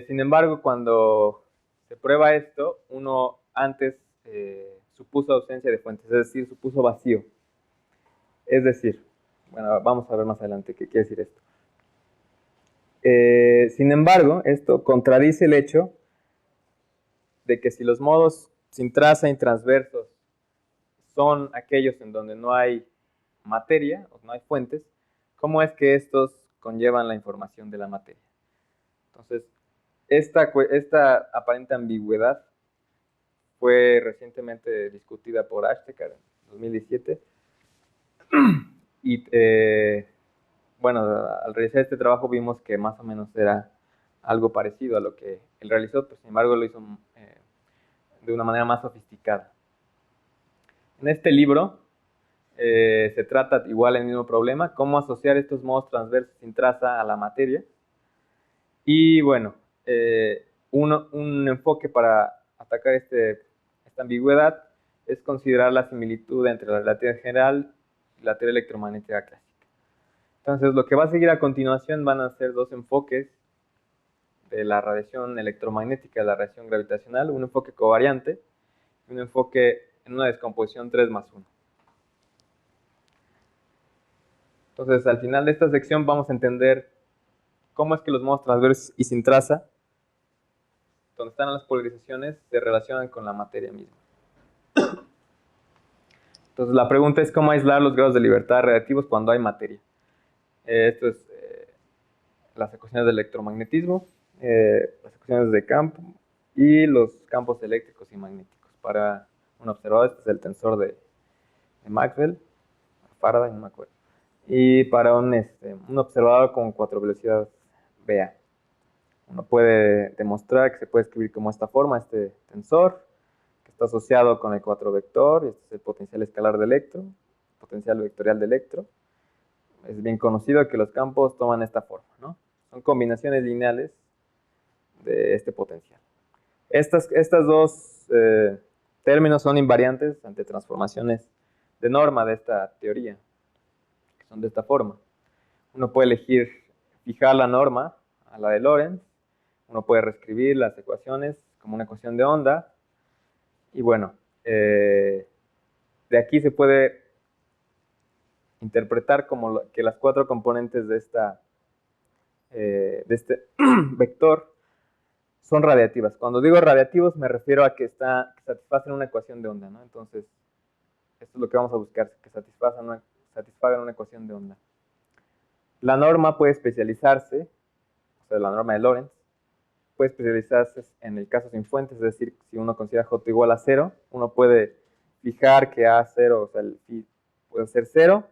Sin embargo, cuando se prueba esto, uno antes supuso ausencia de fuentes, es decir, supuso vacío. Es decir, bueno, vamos a ver más adelante qué quiere decir esto. Sin embargo, esto contradice el hecho de que si los modos sin traza y transversos son aquellos en donde no hay materia, o no hay fuentes, ¿cómo es que estos conllevan la información de la materia? Entonces, esta aparente ambigüedad fue recientemente discutida por Ashtekar en 2017. Y bueno, al realizar este trabajo vimos que más o menos era algo parecido a lo que él realizó, pero sin embargo lo hizo de una manera más sofisticada. En este libro se trata igual el mismo problema, cómo asociar estos modos transversos sin traza a la materia. Y bueno, un enfoque para atacar esta ambigüedad es considerar la similitud entre la relatividad general y la teoría electromagnética clásica. Entonces, lo que va a seguir a continuación van a ser dos enfoques de la radiación electromagnética, de la radiación gravitacional, un enfoque covariante y un enfoque en una descomposición 3+1. Entonces, al final de esta sección vamos a entender cómo es que los modos transversos y sin traza, donde están las polarizaciones, se relacionan con la materia misma. Entonces, la pregunta es cómo aislar los grados de libertad radiativos cuando hay materia. Esto es las ecuaciones del electromagnetismo, las ecuaciones de campo y los campos eléctricos y magnéticos. Para un observador, este es el tensor de Maxwell, Faraday, no me acuerdo. Y para un observador con 4 velocidades BA. Uno puede demostrar que se puede escribir como esta forma, este tensor, que está asociado con el 4 vector, y este es el potencial escalar de electro, potencial vectorial de electro. Es bien conocido que los campos toman esta forma, ¿no? Son combinaciones lineales de este potencial. Estas dos términos son invariantes ante transformaciones de norma de esta teoría, que son de esta forma. Uno puede elegir fijar la norma a la de Lorentz, uno puede reescribir las ecuaciones como una ecuación de onda, y bueno, de aquí se puede interpretar como que las cuatro componentes de este vector son radiativas. Cuando digo radiativos me refiero a que satisfacen una ecuación de onda, ¿no? Entonces, esto es lo que vamos a buscar, que satisfagan una ecuación de onda. La norma puede especializarse, o sea, la norma de Lorentz, puede especializarse en el caso sin fuentes, es decir, si uno considera J igual a 0, uno puede fijar que A0, o sea, el phi puede ser 0,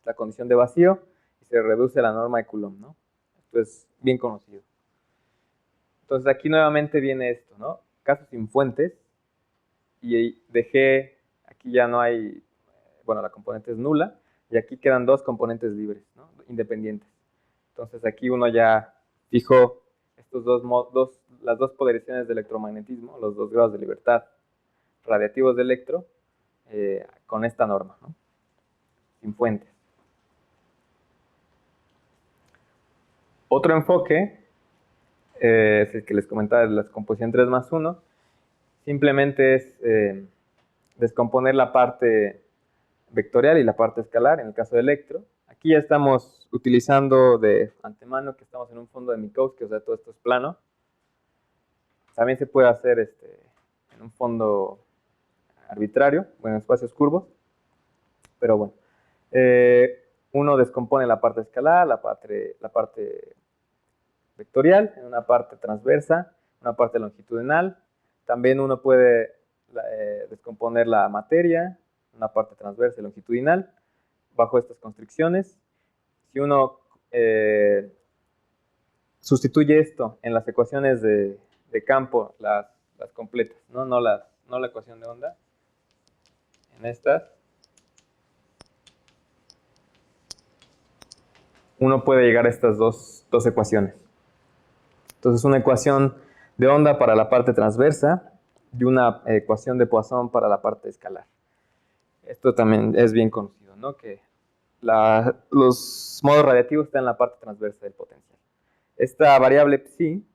la condición de vacío, y se reduce la norma de Coulomb, ¿no? Esto es bien conocido. Entonces aquí nuevamente viene esto, ¿no? Caso sin fuentes, y dejé, aquí ya no hay, bueno, la componente es nula, y aquí quedan dos componentes libres, ¿no? Independientes. Entonces aquí uno ya fijó las dos polarizaciones de electromagnetismo, los dos grados de libertad radiativos de electro, con esta norma, ¿no? Sin fuentes. Otro enfoque es el que les comentaba de la descomposición 3+1. Simplemente es descomponer la parte vectorial y la parte escalar, en el caso de electro. Aquí ya estamos utilizando de antemano que estamos en un fondo de Minkowski, o sea, todo esto es plano. También se puede hacer en un fondo arbitrario, bueno, en espacios curvos. Pero bueno, uno descompone la parte escalar, la parte vectorial, en una parte transversa, una parte longitudinal. También uno puede descomponer la materia, una parte transversa y longitudinal, bajo estas constricciones. Si uno sustituye esto en las ecuaciones de campo, las completas, no la ecuación de onda, en estas, uno puede llegar a estas dos ecuaciones. Entonces, una ecuación de onda para la parte transversa y una ecuación de Poisson para la parte escalar. Esto también es bien conocido, ¿no? Que los modos radiativos están en la parte transversa del potencial. Esta variable psi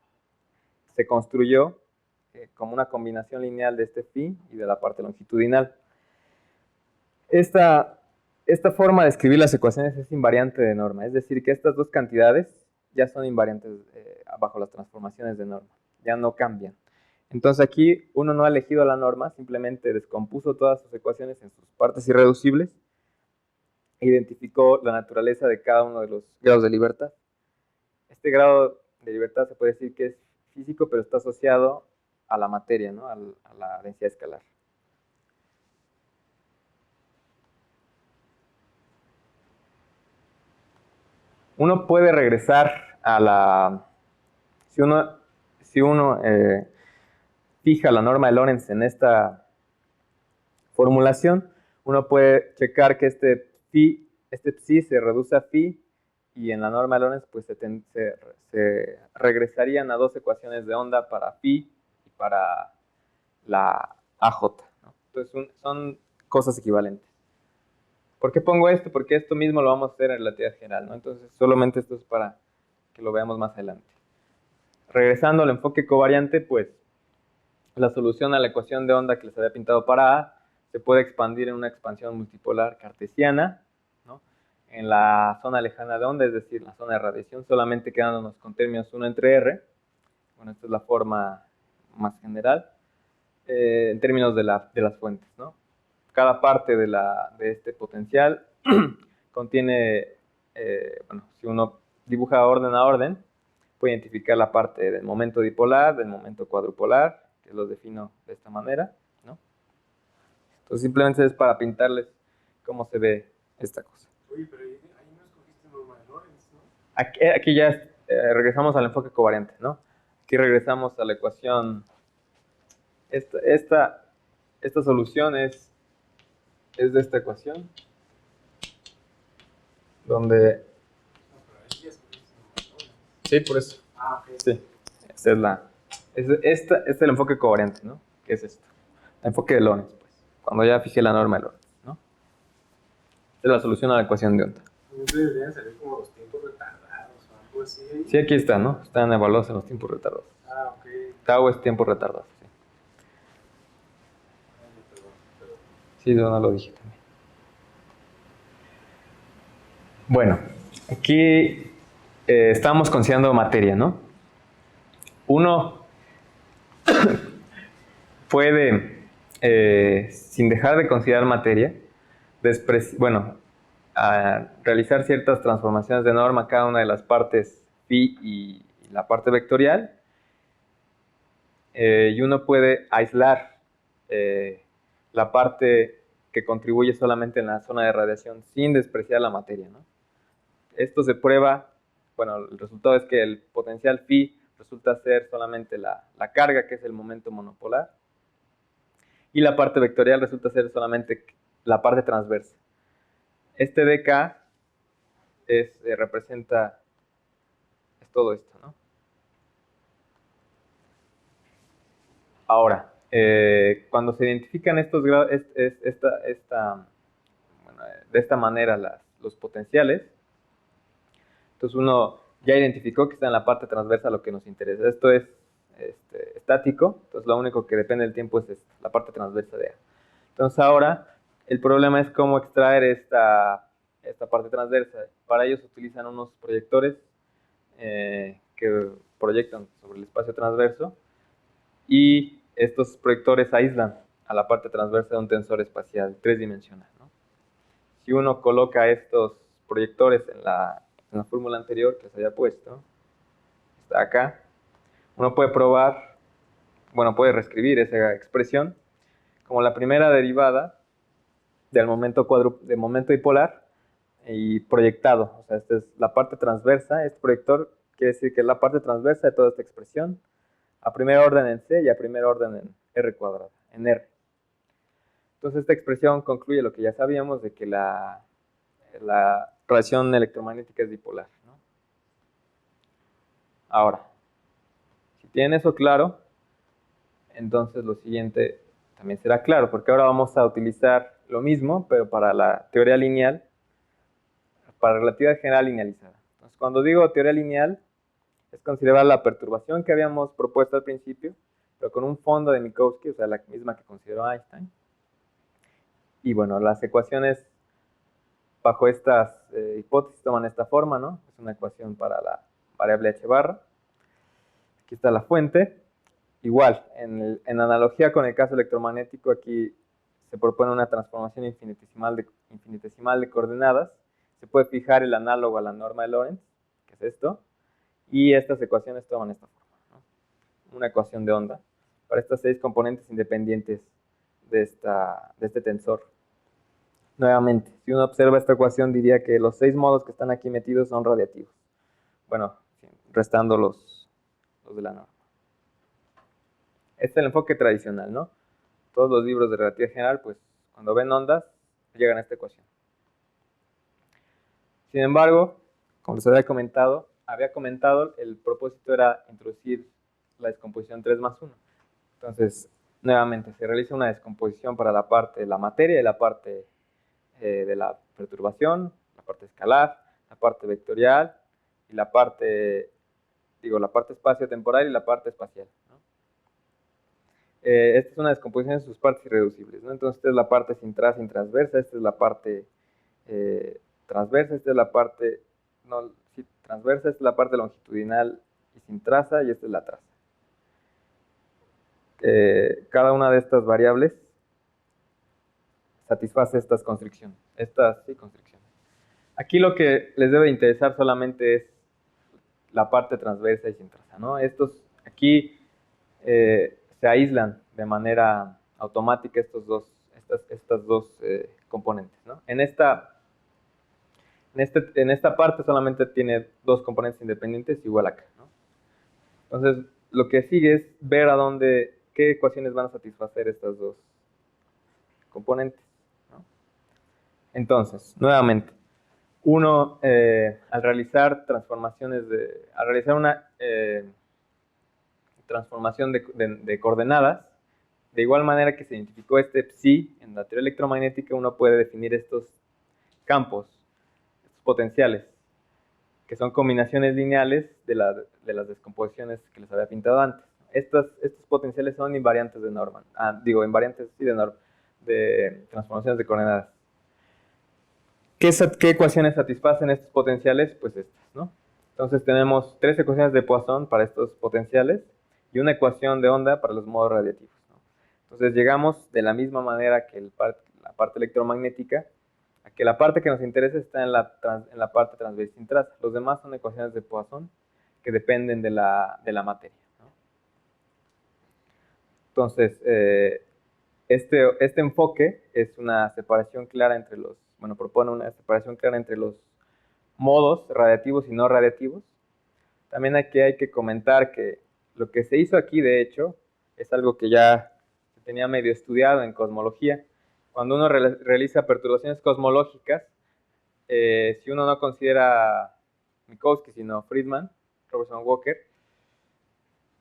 se construyó como una combinación lineal de este phi y de la parte longitudinal. Esta forma de escribir las ecuaciones es invariante de norma, es decir, que estas dos cantidades ya son invariantes bajo las transformaciones de norma, ya no cambian. Entonces aquí uno no ha elegido la norma, simplemente descompuso todas sus ecuaciones en sus partes irreducibles e identificó la naturaleza de cada uno de los grados de libertad. Este grado de libertad se puede decir que es físico, pero está asociado a la materia, ¿no? A la densidad escalar. Uno puede regresar a la... Si uno fija la norma de Lorentz en esta formulación, uno puede checar que este psi se reduce a phi, y en la norma de Lorentz pues se regresarían a dos ecuaciones de onda para phi y para la AJ, ¿no? Entonces son cosas equivalentes. ¿Por qué pongo esto? Porque esto mismo lo vamos a hacer en relatividad general, ¿no? Entonces solamente esto es para que lo veamos más adelante. Regresando al enfoque covariante, pues la solución a la ecuación de onda que les había pintado para A se puede expandir en una expansión multipolar cartesiana, ¿no? En la zona lejana de onda, es decir, la zona de radiación, solamente quedándonos con términos 1 entre R. Bueno, esta es la forma más general, en términos de las fuentes, ¿no? Cada parte de este potencial contiene, bueno, si uno dibuja orden a orden, puede identificar la parte del momento dipolar, del momento cuadrupolar, que los defino de esta manera, ¿no? Entonces simplemente es para pintarles cómo se ve esta cosa. Oye, pero ahí no escogiste norma de Lorentz, ¿no? Aquí ya regresamos al enfoque covariante, ¿no? Aquí regresamos a la ecuación. Esta solución es de esta ecuación, donde... Sí, por eso. Ah, ok. Sí, esta es el enfoque covariante, ¿no? ¿Qué es esto? enfoque de Lorentz, pues, cuando ya fijé la norma de Lorentz, ¿no? Esta es la solución a la ecuación de onda. Deberían salir como los tiempos retardados o algo así. Sí, aquí está, ¿no? Están evaluados en los tiempos retardados. Ah, ok. Tau es tiempo retardado, sí. Sí, yo no lo dije también. Bueno, aquí estamos considerando materia, ¿no? Uno puede, sin dejar de considerar materia, realizar ciertas transformaciones de norma, cada una de las partes phi y la parte vectorial, y uno puede aislar la parte que contribuye solamente en la zona de radiación sin despreciar la materia, ¿no? Esto se prueba, bueno, el resultado es que el potencial phi resulta ser solamente la carga, que es el momento monopolar, y la parte vectorial resulta ser solamente la parte transversa. Este dk representa todo esto, ¿no? Ahora, cuando se identifican estos grados, de esta manera los potenciales, entonces uno ya identificó que está en la parte transversa lo que nos interesa. Esto es estático, entonces lo único que depende del tiempo es la parte transversa de A. Entonces ahora el problema es cómo extraer esta parte transversa. Para ello se utilizan unos proyectores que proyectan sobre el espacio transverso, y estos proyectores aíslan a la parte transversa de un tensor espacial tridimensional, ¿no? Si uno coloca estos proyectores en la fórmula anterior que se había puesto, está acá, uno puede probar, bueno, puede reescribir esa expresión como la primera derivada del momento dipolar y proyectado. O sea, esta es la parte transversa, este proyector quiere decir que es la parte transversa de toda esta expresión, a primer orden en C y a primer orden en R cuadrada, en R. Entonces esta expresión concluye lo que ya sabíamos de que la radiación electromagnética es dipolar, ¿no? Ahora, si tienen eso claro, entonces lo siguiente también será claro, porque ahora vamos a utilizar lo mismo, pero para la teoría lineal, para relatividad general linealizada. Entonces, cuando digo teoría lineal, es considerar la perturbación que habíamos propuesto al principio, pero con un fondo de Minkowski, o sea, la misma que consideró Einstein. Y bueno, las ecuaciones bajo estas hipótesis toman esta forma, ¿no? Es una ecuación para la variable h barra. Aquí está la fuente. Igual, en analogía con el caso electromagnético, aquí se propone una transformación infinitesimal de coordenadas. Se puede fijar el análogo a la norma de Lorentz, que es esto, y estas ecuaciones toman esta forma, ¿no? Una ecuación de onda para estas 6 componentes independientes de este tensor. Nuevamente, si uno observa esta ecuación, diría que los 6 modos que están aquí metidos son radiativos. Bueno, restando los de la norma. Este es el enfoque tradicional, ¿no? Todos los libros de relatividad general, pues, cuando ven ondas, llegan a esta ecuación. Sin embargo, como les había comentado, el propósito era introducir la descomposición 3 más 1. Entonces, nuevamente, se realiza una descomposición para la parte de la materia y la parte de la perturbación, la parte escalar, la parte vectorial y la parte espacio-temporal y la parte espacial, ¿no? Esta es una descomposición de sus partes irreducibles, ¿no? Entonces, esta es la parte sin traza, sin transversa, esta es la parte transversa, esta es la parte transversa, esta es la parte longitudinal y sin traza, y esta es la traza. Cada una de estas variables satisface estas constricciones. Aquí lo que les debe interesar solamente es la parte transversa y sin traza, ¿no? Estos aquí se aíslan de manera automática estas dos componentes, ¿no? En esta parte solamente tiene 2 componentes independientes igual acá, ¿no? Entonces, lo que sigue es ver qué ecuaciones van a satisfacer estas 2 componentes, ¿no? Entonces, nuevamente, uno al realizar una transformación de coordenadas de igual manera que se identificó este psi en la teoría electromagnética, uno puede definir estos campos, estos potenciales, que son combinaciones lineales de las descomposiciones que les había pintado antes. Estos potenciales son invariantes de Norman. Invariantes sí, de transformaciones de coordenadas. ¿Qué ecuaciones satisfacen estos potenciales? Pues estas, ¿no? Entonces tenemos 3 ecuaciones de Poisson para estos potenciales y una ecuación de onda para los modos radiativos, ¿no? Entonces llegamos de la misma manera que la parte electromagnética, a que la parte que nos interesa está en la parte transversa sin traza. Los demás son ecuaciones de Poisson que dependen de la materia, ¿no? Entonces, este enfoque es una separación clara propone una separación clara entre los modos radiativos y no radiativos. También aquí hay que comentar que lo que se hizo aquí, de hecho, es algo que ya se tenía medio estudiado en cosmología. Cuando uno realiza perturbaciones cosmológicas, si uno no considera Minkowski, sino Friedman, Robertson Walker,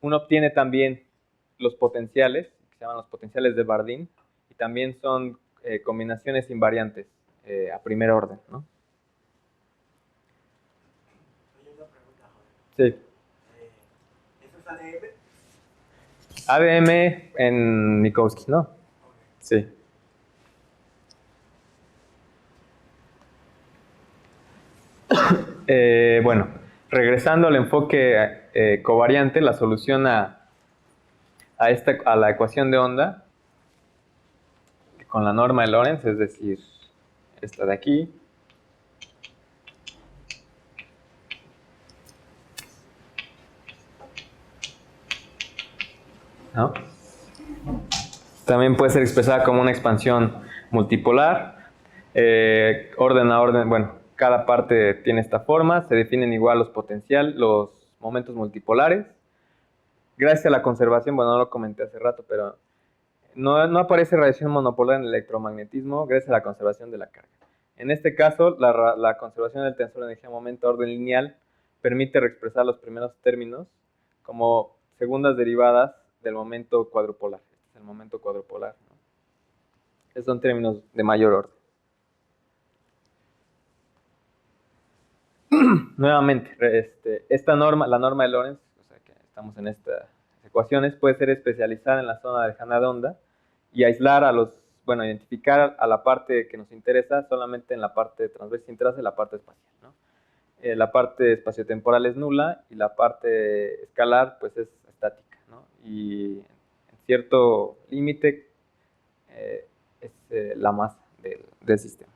uno obtiene también los potenciales, que se llaman los potenciales de Bardeen, y también son combinaciones invariantes a primer orden, ¿no? Hay una pregunta, Jorge. Sí. ¿Eso es ADM? ADM en Minkowski, ¿no? Okay. Sí. Bueno, regresando al enfoque covariante, la solución a la ecuación de onda con la norma de Lorentz, es decir, esta de aquí, ¿no? También puede ser expresada como una expansión multipolar, orden a orden. Bueno, cada parte tiene esta forma, se definen igual los momentos multipolares. Gracias a la conservación, bueno, no lo comenté hace rato, pero no aparece radiación monopolar en el electromagnetismo gracias a la conservación de la carga. En este caso, la conservación del tensor de energía-momento a orden lineal permite reexpresar los primeros términos como segundas derivadas del momento cuadrupolar. Este es el momento cuadrupolar, ¿no? Estos son términos de mayor orden. Nuevamente, esta norma, la norma de Lorentz, o sea que estamos en estas ecuaciones, puede ser especializada en la zona lejana de onda y aislar identificar a la parte que nos interesa solamente en la parte transversa sin traza y la parte espacial, ¿no? La parte espaciotemporal es nula y la parte escalar pues es estática, ¿no? Y en cierto límite es la masa del sistema.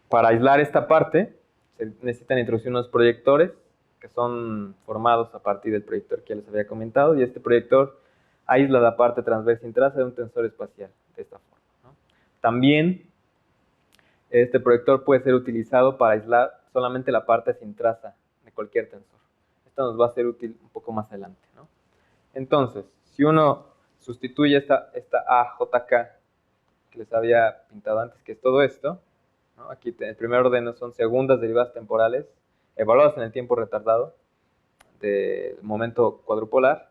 Para aislar esta parte se necesitan introducir unos proyectores que son formados a partir del proyector que ya les había comentado, y este proyector aísla la parte transversa sin traza de un tensor espacial de esta forma, ¿no? También este proyector puede ser utilizado para aislar solamente la parte sin traza de cualquier tensor. Esto nos va a ser útil un poco más adelante, ¿no? Entonces, si uno sustituye esta AJK que les había pintado antes, que es todo esto, ¿no? Aquí el primer orden son segundas derivadas temporales evaluadas en el tiempo retardado del momento cuadrupolar.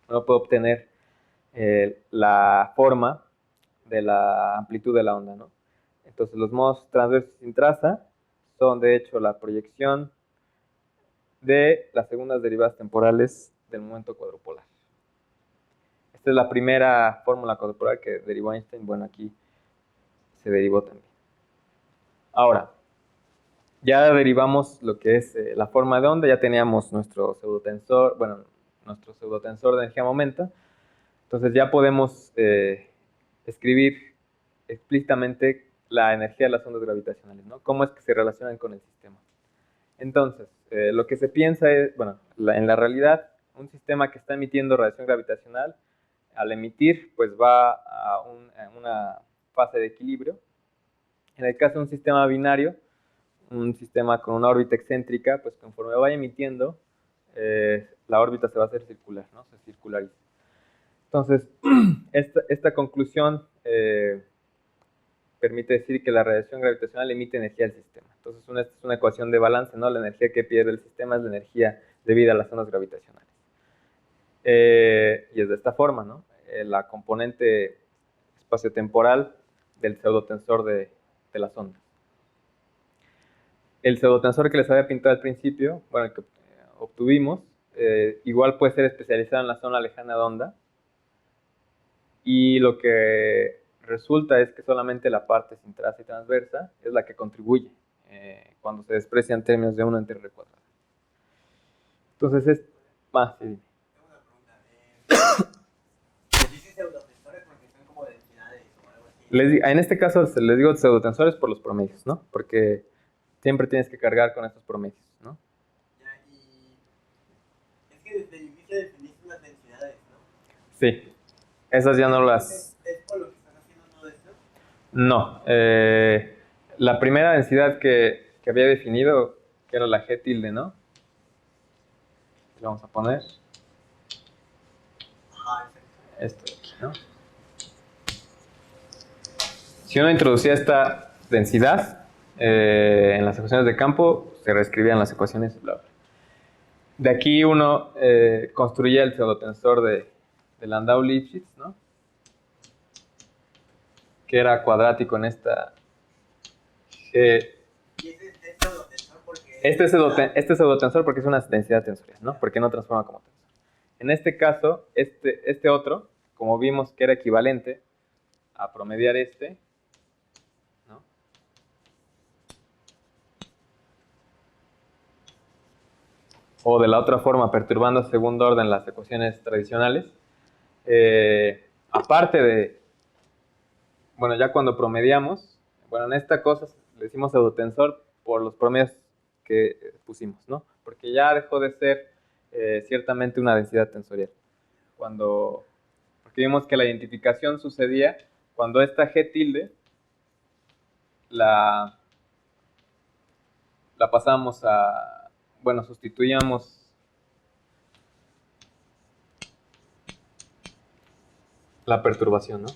Uno puede obtener la forma de la amplitud de la onda, ¿no? Entonces los modos transversos sin traza son de hecho la proyección de las segundas derivadas temporales del momento cuadrupolar. Esta es la primera fórmula cuadrupolar que derivó Einstein. Bueno, aquí se derivó también. Ahora, ya derivamos lo que es la forma de onda, ya teníamos nuestro pseudotensor de energía-momento. Entonces ya podemos escribir explícitamente la energía de las ondas gravitacionales, ¿no? Cómo es que se relacionan con el sistema. Entonces, lo que se piensa es, en la realidad, un sistema que está emitiendo radiación gravitacional, al emitir, pues va a una fase de equilibrio. En el caso de un sistema binario, un sistema con una órbita excéntrica, pues conforme vaya emitiendo, la órbita se va a hacer circular, ¿no? Se circulariza. Entonces, esta conclusión permite decir que la radiación gravitacional emite energía al sistema. Entonces, esta es una ecuación de balance, ¿no? La energía que pierde el sistema es la energía debida a las ondas gravitacionales. Y es de esta forma, ¿no? La componente espaciotemporal del pseudotensor de las ondas. El pseudotensor que les había pintado al principio, bueno, el que obtuvimos, igual puede ser especializado en la zona lejana de onda, y lo que resulta es que solamente la parte sin traza y transversa es la que contribuye cuando se desprecia en términos de 1 entre r cuadrado. Entonces es más. Sí. Tengo una pregunta. ¿Les dice pseudotensores porque son como densidades o algo así? En este caso les digo pseudotensores por los promedios, ¿no? Porque siempre tienes que cargar con estos promedios, ¿no? Ya, y es que desde el inicio definiste unas densidades, ¿no? Sí. Esas ya no las... ¿Es por lo que estás haciendo todo esto? No. La primera densidad que había definido, que era la G tilde, ¿no? Le vamos a poner Ajá, esto de aquí, ¿no? Si uno introducía esta densidad en las ecuaciones de campo, se reescribían las ecuaciones, bla, bla. De aquí uno construía el pseudotensor de Landau-Lipschitz, ¿no? Que era cuadrático en esta G. ¿Y ese es pseudotensor porque...? Este pseudotensor porque es una densidad tensorial, ¿no? Porque no transforma como tensor. En este caso, este otro, como vimos que era equivalente a promediar este, ¿no? O de la otra forma, perturbando a segundo orden las ecuaciones tradicionales, aparte de, bueno, ya cuando promediamos, bueno, en esta cosa le decimos pseudotensor por los promedios que pusimos, ¿no? Porque ya dejó de ser ciertamente una densidad tensorial. Porque vimos que la identificación sucedía cuando esta G tilde la pasamos a, bueno, sustituíamos la perturbación, ¿no?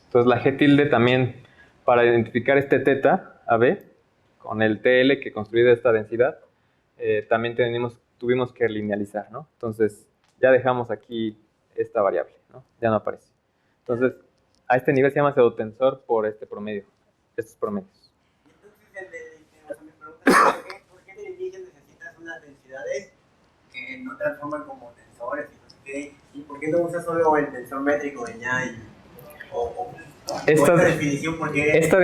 Entonces la G tilde también, para identificar este teta AB, con el TL que construye de esta densidad, también tuvimos que linealizar, ¿no? Entonces ya dejamos aquí esta variable, ¿no? Ya no aparece. Entonces, a este nivel se llama pseudotensor por este promedio, estos promedios. Entonces, mi pregunta es, ¿por qué en el inicio necesitas unas densidades que no transforman como tensores y no sé qué? ¿Y por qué no usas solo el tensor métrico de ña esta definición? Porque esta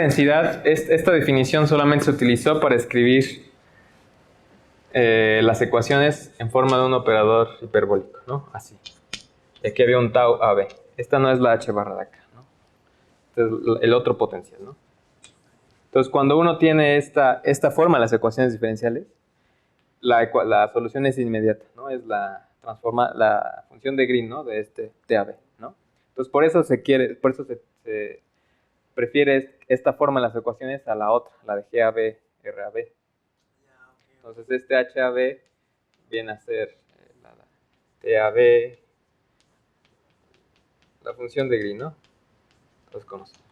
definición solamente se utilizó para escribir las ecuaciones en forma de un operador hiperbólico, ¿no? Así. Y aquí había un tau AB. Esta no es la H barra de acá, ¿no? Este es el otro potencial, ¿no? Entonces, cuando uno tiene esta forma de las ecuaciones diferenciales, la solución es inmediata, ¿no? Es la función de Green, ¿no? De este TAB, ¿no? Entonces, por eso se prefiere esta forma de las ecuaciones a la otra, la de GAB, RAB. Entonces, este HAB viene a ser la TAB, la función de Green, ¿no? Los conocemos.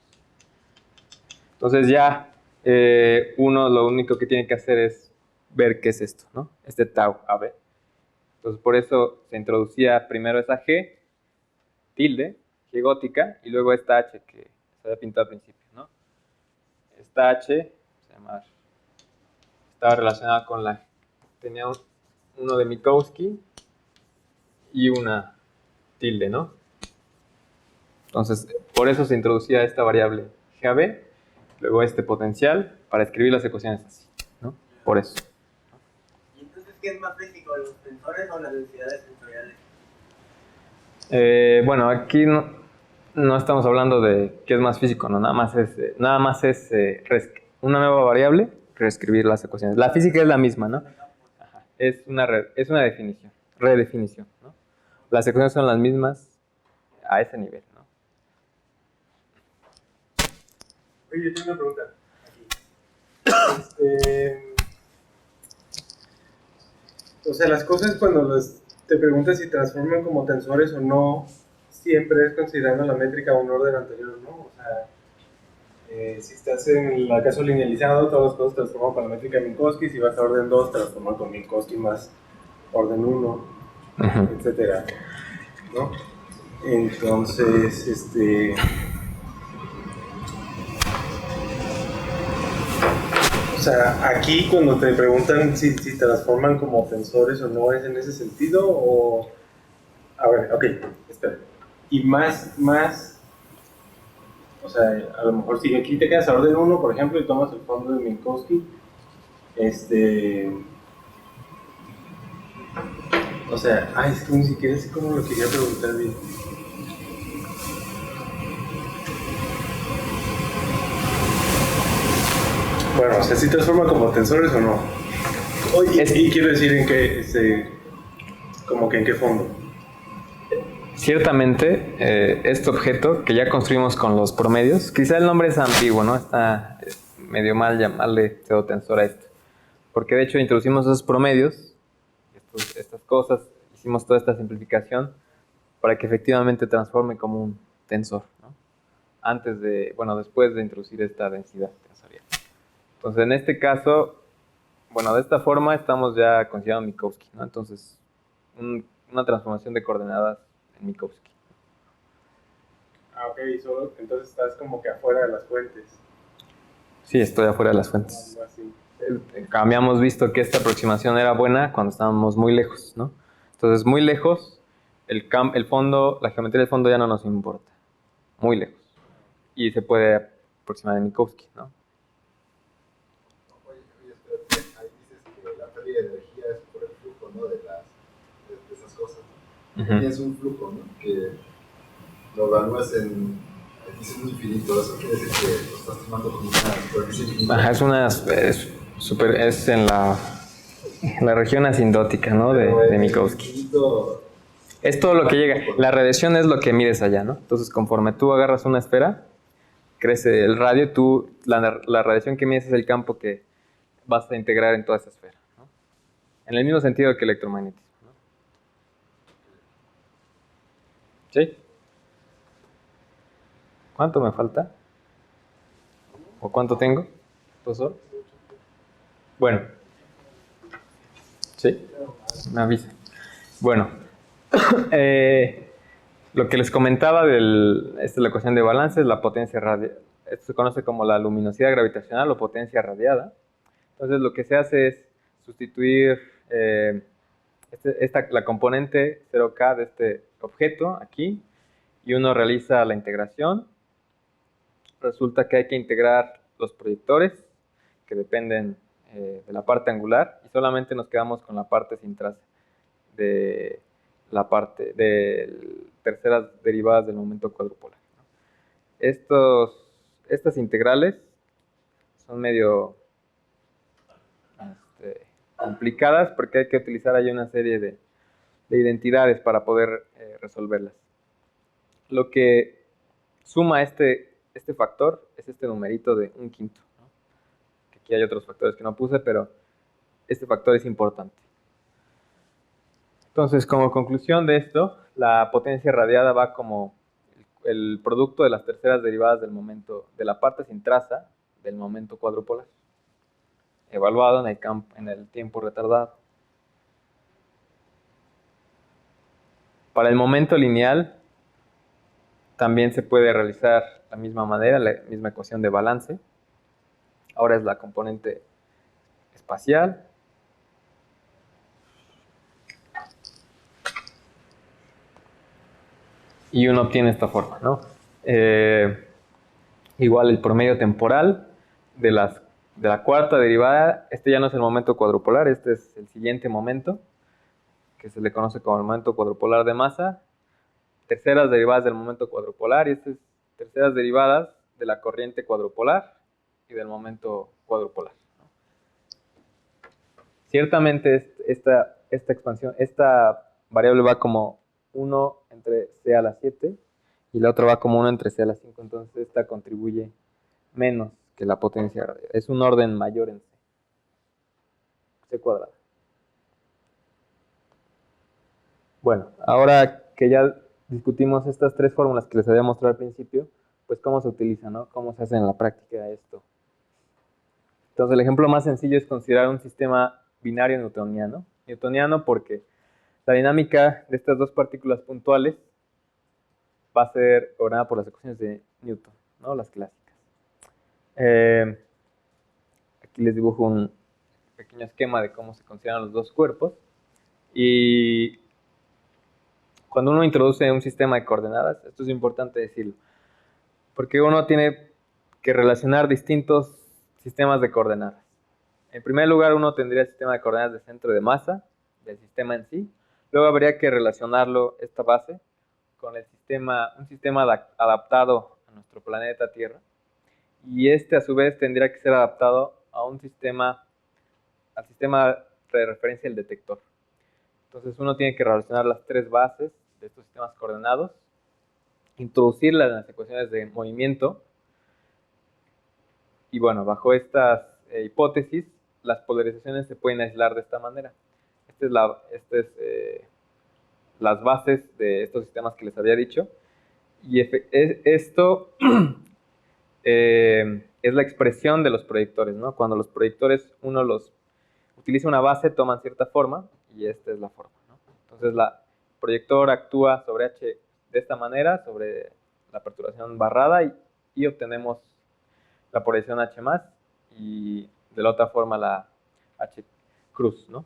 Entonces ya uno lo único que tiene que hacer es ver qué es esto, ¿no? Este tau AB. Entonces por eso se introducía primero esa G tilde, G gótica, y luego esta H que se había pintado al principio, ¿no? Esta H estaba relacionada con tenía uno de Minkowski y una tilde, ¿no? Entonces, por eso se introducía esta variable GAB, luego este potencial, para escribir las ecuaciones así, ¿no? Por eso. ¿Y entonces qué es más físico, los tensores o las densidades tensoriales? Bueno, aquí no estamos hablando de qué es más físico, ¿no? Nada más es una nueva variable, reescribir las ecuaciones. La física es la misma, ¿no? Ajá. Es una redefinición, ¿no? Las ecuaciones son las mismas a ese nivel, ¿no? Oye, yo tengo una pregunta. O sea, las cosas cuando te preguntas si transforman como tensores o no, siempre es considerando la métrica a un orden anterior, ¿no? O sea, si estás en el caso linealizado, todas las cosas se transforman para la métrica de Minkowski. Si vas a orden 2, transforman con Minkowski más orden 1. etcétera, ¿no? Entonces, o sea, aquí cuando te preguntan si transforman como tensores o no, ¿es en ese sentido? O, a ver, ok, espera. Y más, o sea, a lo mejor si aquí te quedas a orden 1, por ejemplo, y tomas el fondo de Minkowski, o sea, es que ni siquiera sé cómo lo quería preguntar bien. Bueno, o sea, si transforma como tensores o no. Y quiero decir en qué, como que en qué fondo. Ciertamente, este objeto que ya construimos con los promedios, quizá el nombre es ambiguo, ¿no? Está medio mal llamarle pseudotensor a esto. Porque de hecho introducimos esos promedios, estas cosas, hicimos toda esta simplificación para que efectivamente transforme como un tensor, ¿no? Después de introducir esta densidad tensorial. Entonces, en este caso, de esta forma estamos ya considerando Minkowski, ¿no? Entonces, una transformación de coordenadas en Minkowski. Ok, entonces estás como que afuera de las fuentes. Sí, estoy afuera de las fuentes. Algo así. Habíamos visto que esta aproximación era buena cuando estábamos muy lejos, ¿no? Entonces, muy lejos, el fondo, la geometría del fondo ya no nos importa. Muy lejos. Y se puede aproximar a Minkowski, ¿no? Oye, espérate, ahí dices que la pérdida de energía es por el flujo, ¿no? De esas cosas, ¿no? Tienes un flujo, ¿no? Que lo evalúas dices un infinito, eso quiere decir que lo estás tomando como una superficie infinita. Ajá, es en la región asindótica, ¿no? De Minkowski. Infinito, Es todo lo que llega. La radiación es lo que mides allá, ¿no? Entonces, conforme tú agarras una esfera, crece el radio, la radiación que mides es el campo que vas a integrar en toda esa esfera, ¿no? En el mismo sentido que el electromagnetismo, ¿no? ¿Sí? ¿Cuánto me falta? ¿O cuánto tengo, profesor? Bueno. ¿Sí? Me avisa. Bueno. Lo que les comentaba esta es la ecuación de balance, es la potencia radiada. Esto se conoce como la luminosidad gravitacional o potencia radiada. Entonces lo que se hace es sustituir la componente 0K de este objeto aquí, y uno realiza la integración. Resulta que hay que integrar los proyectores, que dependen de la parte angular, y solamente nos quedamos con la parte sin traza de la parte de terceras derivadas del momento cuadrupolar, ¿no? Estas integrales son medio complicadas porque hay que utilizar ahí una serie de identidades para poder resolverlas. Lo que suma este factor es este numerito de 1/5, ¿no? Aquí hay otros factores que no puse, pero este factor es importante. Entonces, como conclusión de esto, la potencia radiada va como el producto de las terceras derivadas del momento, de la parte sin traza del momento cuadrupolar, evaluado en el tiempo retardado. Para el momento lineal, también se puede realizar la misma manera, la misma ecuación de balance. Ahora es la componente espacial. Y uno obtiene esta forma, ¿no? Igual el promedio temporal de la cuarta derivada. Este ya no es el momento cuadrupolar, este es el siguiente momento, que se le conoce como el momento cuadrupolar de masa. Terceras derivadas del momento cuadrupolar, y estas es terceras derivadas de la corriente cuadrupolar y del momento cuadrupolar, ¿no? Ciertamente esta expansión, esta variable va como 1 entre c a la 7 y la otra va como 1 entre c a la 5, entonces esta contribuye menos que la potencia radial. Es un orden mayor en c cuadrada. Bueno, ahora que ya discutimos estas tres fórmulas que les había mostrado al principio, pues cómo se utiliza, ¿no? Cómo se hace en la práctica esto. Entonces el ejemplo más sencillo es considerar un sistema binario newtoniano. Newtoniano porque La dinámica de estas dos partículas puntuales va a ser gobernada por las ecuaciones de Newton, ¿no? Las clásicas. Aquí les dibujo un pequeño esquema de cómo se consideran los dos cuerpos. Y cuando uno introduce un sistema de coordenadas, esto es importante decirlo, porque uno tiene que relacionar distintos sistemas de coordenadas. En primer lugar, uno tendría el sistema de coordenadas de centro de masa del sistema en sí. Luego habría que relacionarlo, esta base, con un sistema adaptado a nuestro planeta Tierra. Y este, a su vez, tendría que ser adaptado a al sistema de referencia del detector. Entonces, uno tiene que relacionar las tres bases de estos sistemas coordenados, introducirlas en las ecuaciones de movimiento. Y bueno, bajo estas hipótesis, las polarizaciones se pueden aislar de esta manera. Las bases de estos sistemas que les había dicho. Y esto es la expresión de los proyectores, ¿no? Cuando los proyectores, uno los utiliza una base, toman cierta forma, y esta es la forma, ¿no? Entonces, el proyector actúa sobre H de esta manera, sobre la perturbación barrada, y obtenemos la polarización H+, y de la otra forma la H cruz, ¿no?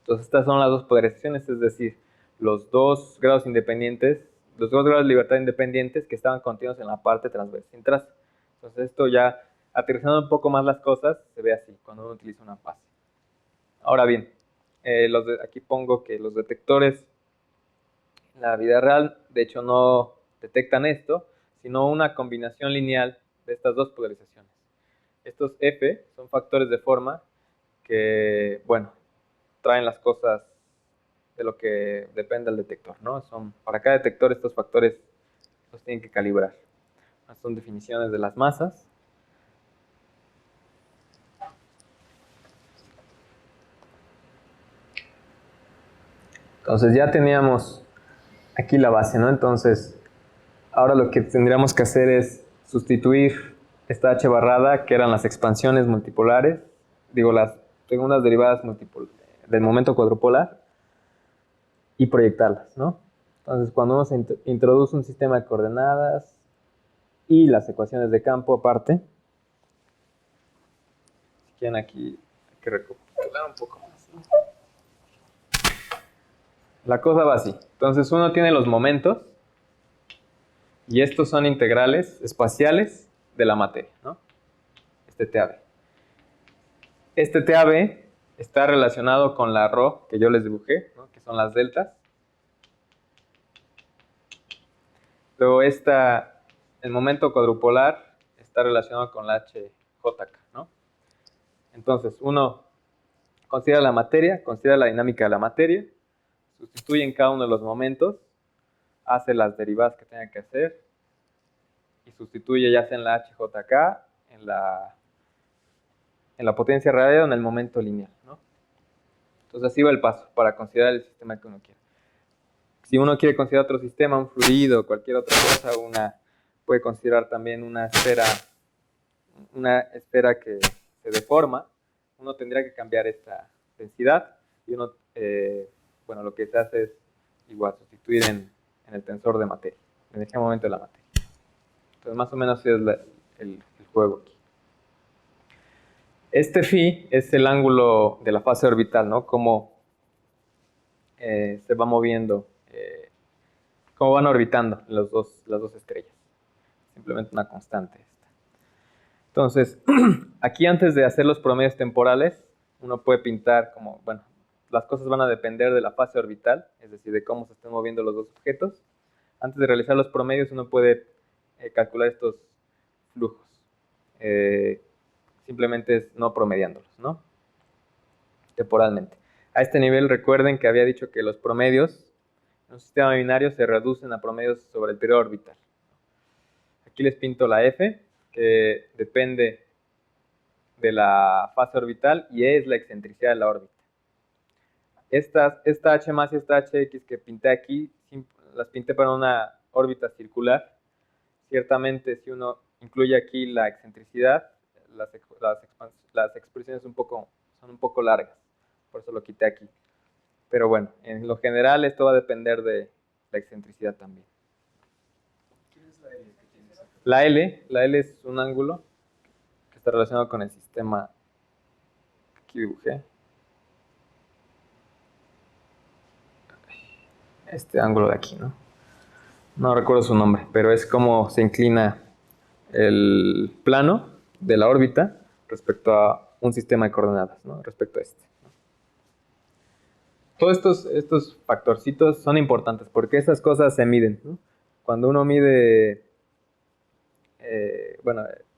Entonces, estas son las dos polarizaciones, es decir, los dos grados independientes, los dos grados de libertad independientes que estaban contenidos en la parte transversa sin traza. Entonces, esto ya, aterrizando un poco más las cosas, se ve así, cuando uno utiliza una base. Ahora bien, aquí pongo que los detectores en la vida real, de hecho, no detectan esto, sino una combinación lineal de estas dos polarizaciones. Estos F son factores de forma que, bueno, traen las cosas de lo que depende del detector, ¿no? Para cada detector estos factores los tienen que calibrar. Son definiciones de las masas. Entonces ya teníamos aquí la base, ¿no? Entonces, ahora lo que tendríamos que hacer es sustituir esta H barrada, que eran las expansiones multipolares, las segundas derivadas del momento cuadrupolar, y proyectarlas, ¿no? Entonces, cuando uno se introduce un sistema de coordenadas y las ecuaciones de campo aparte, si quieren aquí hay que recapitular un poco más, ¿no? La cosa va así. Entonces, uno tiene los momentos, y estos son integrales espaciales de la materia, ¿no? Este TAB. Este TAB está relacionado con la ρ que yo les dibujé, ¿no? Que son las deltas. Luego el momento cuadrupolar está relacionado con la HJK, ¿no? Entonces, uno considera la materia, considera la dinámica de la materia, sustituye en cada uno de los momentos, hace las derivadas que tenga que hacer, y sustituye ya sea en la HJK, en la potencia radial o en el momento lineal, ¿no? Entonces así va el paso para considerar el sistema que uno quiere. Si uno quiere considerar otro sistema, un fluido, cualquier otra cosa, puede considerar también una esfera que se deforma, uno tendría que cambiar esta densidad, y uno, lo que se hace es igual sustituir en el tensor de materia, la energía momento de la materia. Entonces más o menos así es el juego aquí. Este phi es el ángulo de la fase orbital, ¿no? Cómo se va moviendo, cómo van orbitando las dos estrellas. Simplemente una constante esta. Entonces, aquí antes de hacer los promedios temporales, uno puede pintar las cosas van a depender de la fase orbital, es decir, de cómo se estén moviendo los dos objetos. Antes de realizar los promedios, uno puede calcular estos flujos. Simplemente es no promediándolos, ¿no? Temporalmente. A este nivel, recuerden que había dicho que los promedios en un sistema binario se reducen a promedios sobre el periodo orbital. Aquí les pinto la F, que depende de la fase orbital, y E es la excentricidad de la órbita. Esta H más y esta HX que pinté aquí, las pinté para una órbita circular. Ciertamente, si uno incluye aquí la excentricidad, las expresiones son un poco largas, por eso lo quité aquí. Pero bueno, en lo general esto va a depender de la excentricidad también. La L es un ángulo que está relacionado con el sistema que aquí dibujé. Este ángulo de aquí, ¿no? No recuerdo su nombre, pero es como se inclina el plano de la órbita respecto a un sistema de coordenadas, ¿no? Respecto a este, ¿no? Todos estos factorcitos son importantes porque esas cosas se miden, ¿no? Cuando uno mide,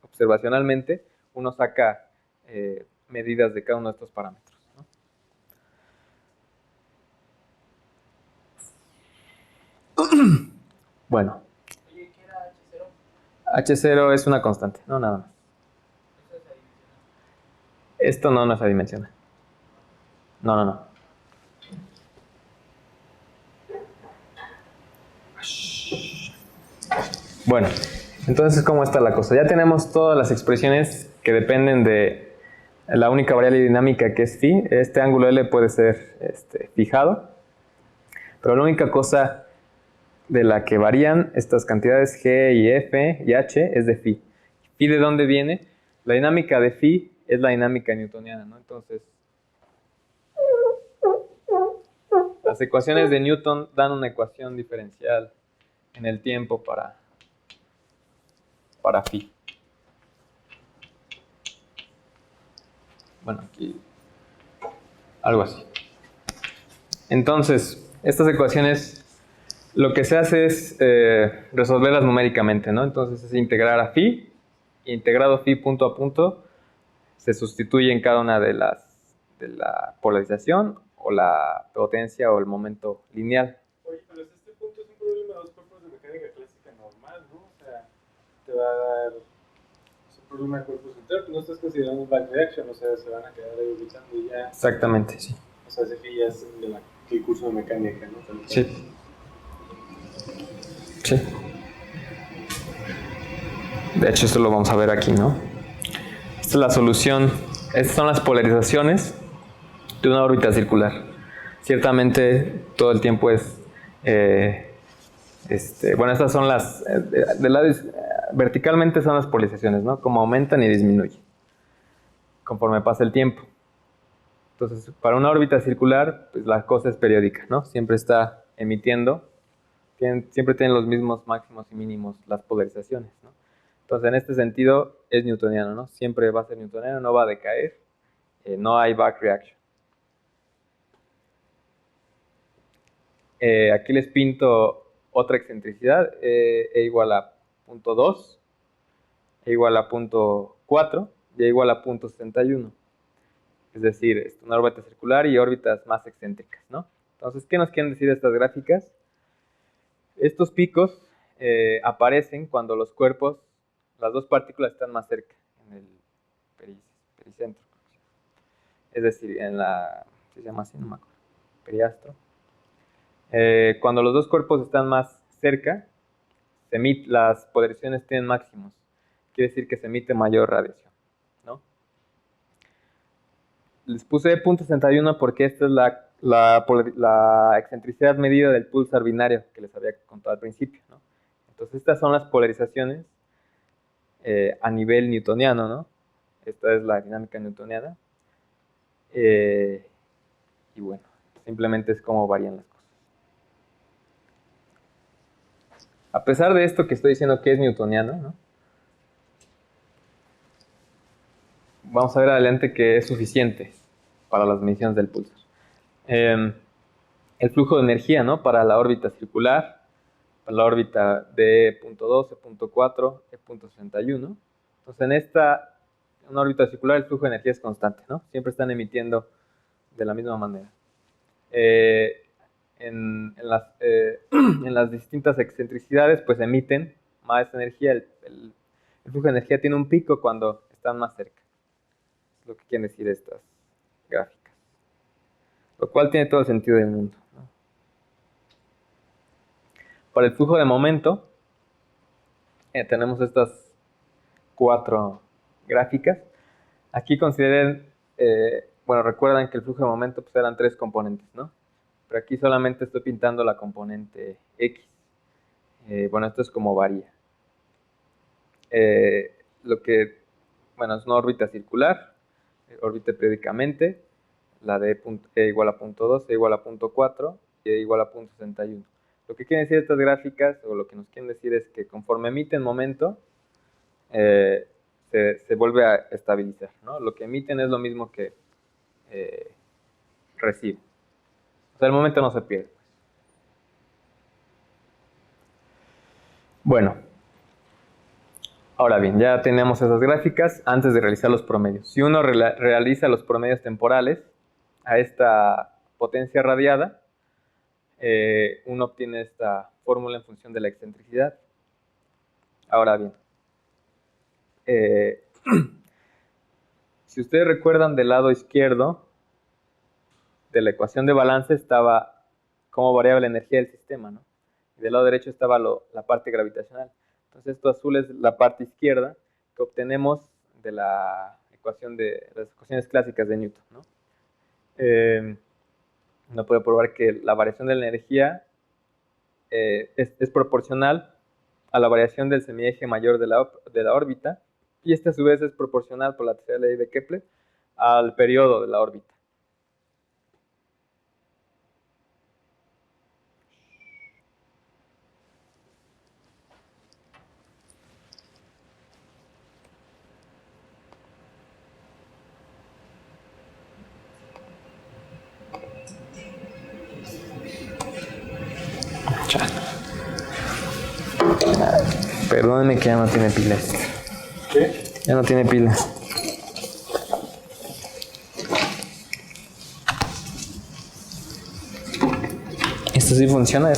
observacionalmente, uno saca medidas de cada uno de estos parámetros, ¿no? Bueno. Oye, ¿qué era H0 es una constante, no nada más. Esto no es adimensional. No. Bueno, entonces, ¿cómo está la cosa? Ya tenemos todas las expresiones que dependen de la única variable dinámica que es phi. Este ángulo L puede ser fijado, pero la única cosa de la que varían estas cantidades G y F y H es de phi. ¿Phi de dónde viene? La dinámica de phi es la dinámica newtoniana, ¿no? Entonces, las ecuaciones de Newton dan una ecuación diferencial en el tiempo para phi. Bueno, aquí algo así. Entonces, estas ecuaciones, lo que se hace es resolverlas numéricamente, ¿no? Entonces es integrar a phi, integrado phi punto a punto, se sustituye en cada una de la polarización o la potencia o el momento lineal. Oye, pero este punto es un problema de dos cuerpos de mecánica clásica normal, ¿no? O sea, te va a dar un problema de cuerpos enteros, no estás considerando un back reaction, o sea, se van a quedar ahí orbitando y ya. Exactamente, sí. O sea, ese phi ya es el curso de mecánica, ¿no? Sí. De hecho, esto lo vamos a ver aquí, ¿no? Esta es la solución. Estas son las polarizaciones de una órbita circular. Ciertamente, todo el tiempo es... estas son las... verticalmente son las polarizaciones, ¿no? Como aumentan y disminuyen conforme pasa el tiempo. Entonces, para una órbita circular, pues la cosa es periódica, ¿no? Siempre está emitiendo, siempre tienen los mismos máximos y mínimos las polarizaciones, ¿no? Entonces, en este sentido, es newtoniano, ¿no? Siempre va a ser newtoniano, no va a decaer, no hay back reaction. Aquí les pinto otra excentricidad, E igual a 0.2, E igual a 0.4 y E igual a 0.71. Es decir, una órbita circular y órbitas más excéntricas, ¿no? Entonces, ¿qué nos quieren decir estas gráficas? Estos picos aparecen cuando los cuerpos, las dos partículas están más cerca, en el pericentro. Es decir, en la... ¿se llama así? No me acuerdo. Periastro. Cuando los dos cuerpos están más cerca, las polarizaciones tienen máximos. Quiere decir que se emite mayor radiación, ¿no? Les puse 0.61 porque esta es la excentricidad medida del pulsar binario que les había contado al principio, ¿no? Entonces estas son las polarizaciones a nivel newtoniano, ¿no? Esta es la dinámica newtoniana. Y bueno, simplemente es cómo varían las cosas. A pesar de esto que estoy diciendo que es newtoniano, ¿no? Vamos a ver adelante que es suficiente para las mediciones del pulsar. El flujo de energía, ¿no? Para la órbita circular, para la órbita de E.2, E.4, E.61. Entonces, en una órbita circular el flujo de energía es constante, ¿no? Siempre están emitiendo de la misma manera. En las distintas excentricidades, pues emiten más energía. El flujo de energía tiene un pico cuando están más cerca. Es lo que quieren decir estas gráficas. Lo cual tiene todo el sentido del mundo, ¿no? Para el flujo de momento, tenemos estas 4 gráficas. Aquí consideren, recuerdan que el flujo de momento pues eran 3 componentes, ¿no? pero aquí solamente estoy pintando la componente X. Bueno, esto es como varía. Bueno, es una órbita circular, orbita periódicamente, la de E igual a 0.2, E igual a 0.4 y E igual a 0.61. Lo que quieren decir estas gráficas, o lo que nos quieren decir es que conforme emiten momento, se vuelve a estabilizar, ¿no? Lo que emiten es lo mismo que reciben. O sea, el momento no se pierde. Bueno, ahora bien, ya tenemos esas gráficas antes de realizar los promedios. Si uno realiza los promedios temporales a esta potencia radiada, uno obtiene esta fórmula en función de la excentricidad. Ahora bien, si ustedes recuerdan, del lado izquierdo de la ecuación de balance estaba cómo variaba la energía del sistema, ¿no? Y del lado derecho estaba la parte gravitacional. Entonces esto azul es la parte izquierda que obtenemos de las ecuaciones clásicas de Newton, ¿no? Uno puede probar que la variación de la energía es proporcional a la variación del semieje mayor de la órbita, y esta a su vez es proporcional, por la tercera ley de Kepler, al periodo de la órbita. Perdónenme que ya no tiene pila. ¿Qué? Ya no tiene pila. ¿Esto sí funciona?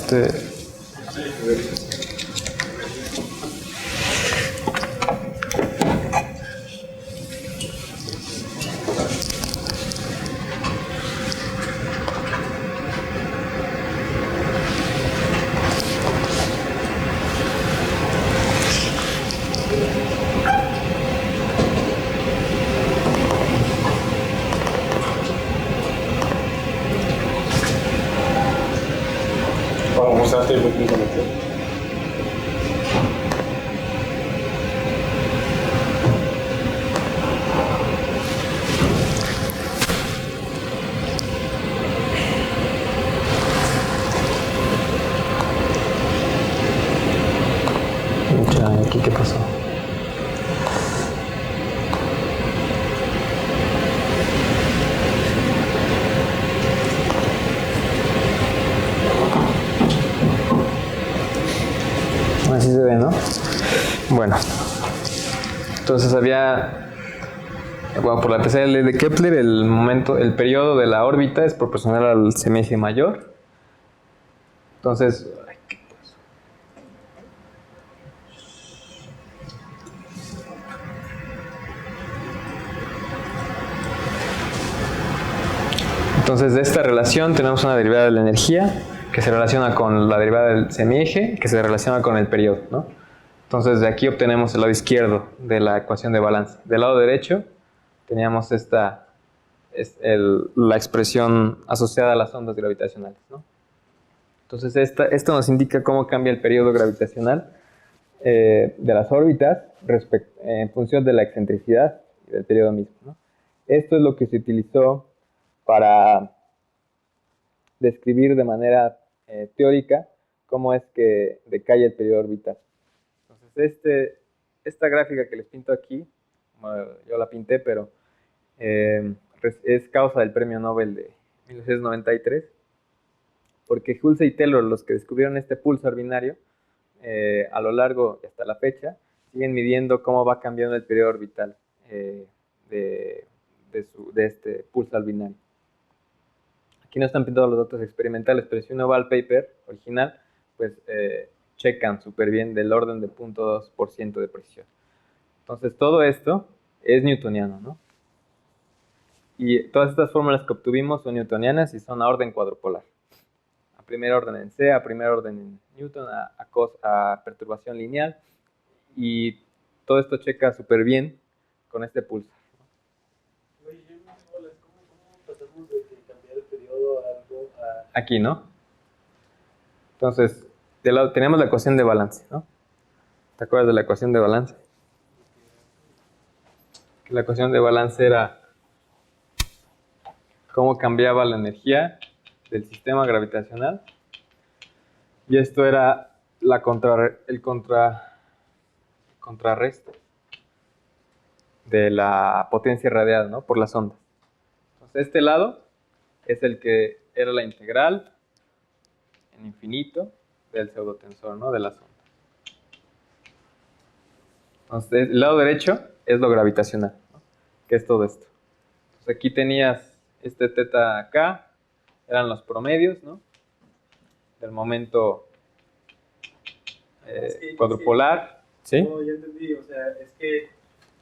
Vamos a hacer lo que ¿Aquí qué pasó? Así se ve, ¿no? Bueno, entonces por la tercera ley de Kepler, el periodo de la órbita es proporcional al semieje mayor. Entonces, de esta relación tenemos una derivada de la energía que se relaciona con la derivada del semieje, que se relaciona con el periodo, ¿no? Entonces de aquí obtenemos el lado izquierdo de la ecuación de balance. Del lado derecho teníamos la expresión asociada a las ondas gravitacionales, ¿no? Entonces esto nos indica cómo cambia el periodo gravitacional de las órbitas en función de la excentricidad y del periodo mismo, ¿no? Esto es lo que se utilizó para describir de manera teórica cómo es que decae el periodo orbital. Entonces, esta gráfica que les pinto aquí, bueno, yo la pinté, pero es causa del premio Nobel de 1993, porque Hulse y Taylor, los que descubrieron este pulsar binario, a lo largo y hasta la fecha, siguen midiendo cómo va cambiando el periodo orbital de este pulsar binario. Aquí no están pintados los datos experimentales, pero si uno va al paper original, pues checan súper bien del orden de 0.2% de precisión. Entonces todo esto es newtoniano, ¿no? Y todas estas fórmulas que obtuvimos son newtonianas y son a orden cuadrupolar. A primer orden en C, a primer orden en Newton, a perturbación lineal. Y todo esto checa súper bien con este pulsar. ¿Cómo pasamos de cambiar el periodo a algo a aquí, ¿no? Entonces, tenemos la ecuación de balance, ¿no? ¿Te acuerdas de la ecuación de balance? Que la ecuación de balance era cómo cambiaba la energía del sistema gravitacional. Y esto era el contrarresto de la potencia radiada, ¿no? Por las ondas. Entonces, este lado es el que era la integral en infinito del pseudotensor, ¿no? De las ondas. Entonces, el lado derecho es lo gravitacional, ¿no? Que es todo esto. Entonces, aquí tenías este teta acá, eran los promedios, ¿no? Del momento cuadrupolar. ¿Sí? No, ya entendí, o sea, es que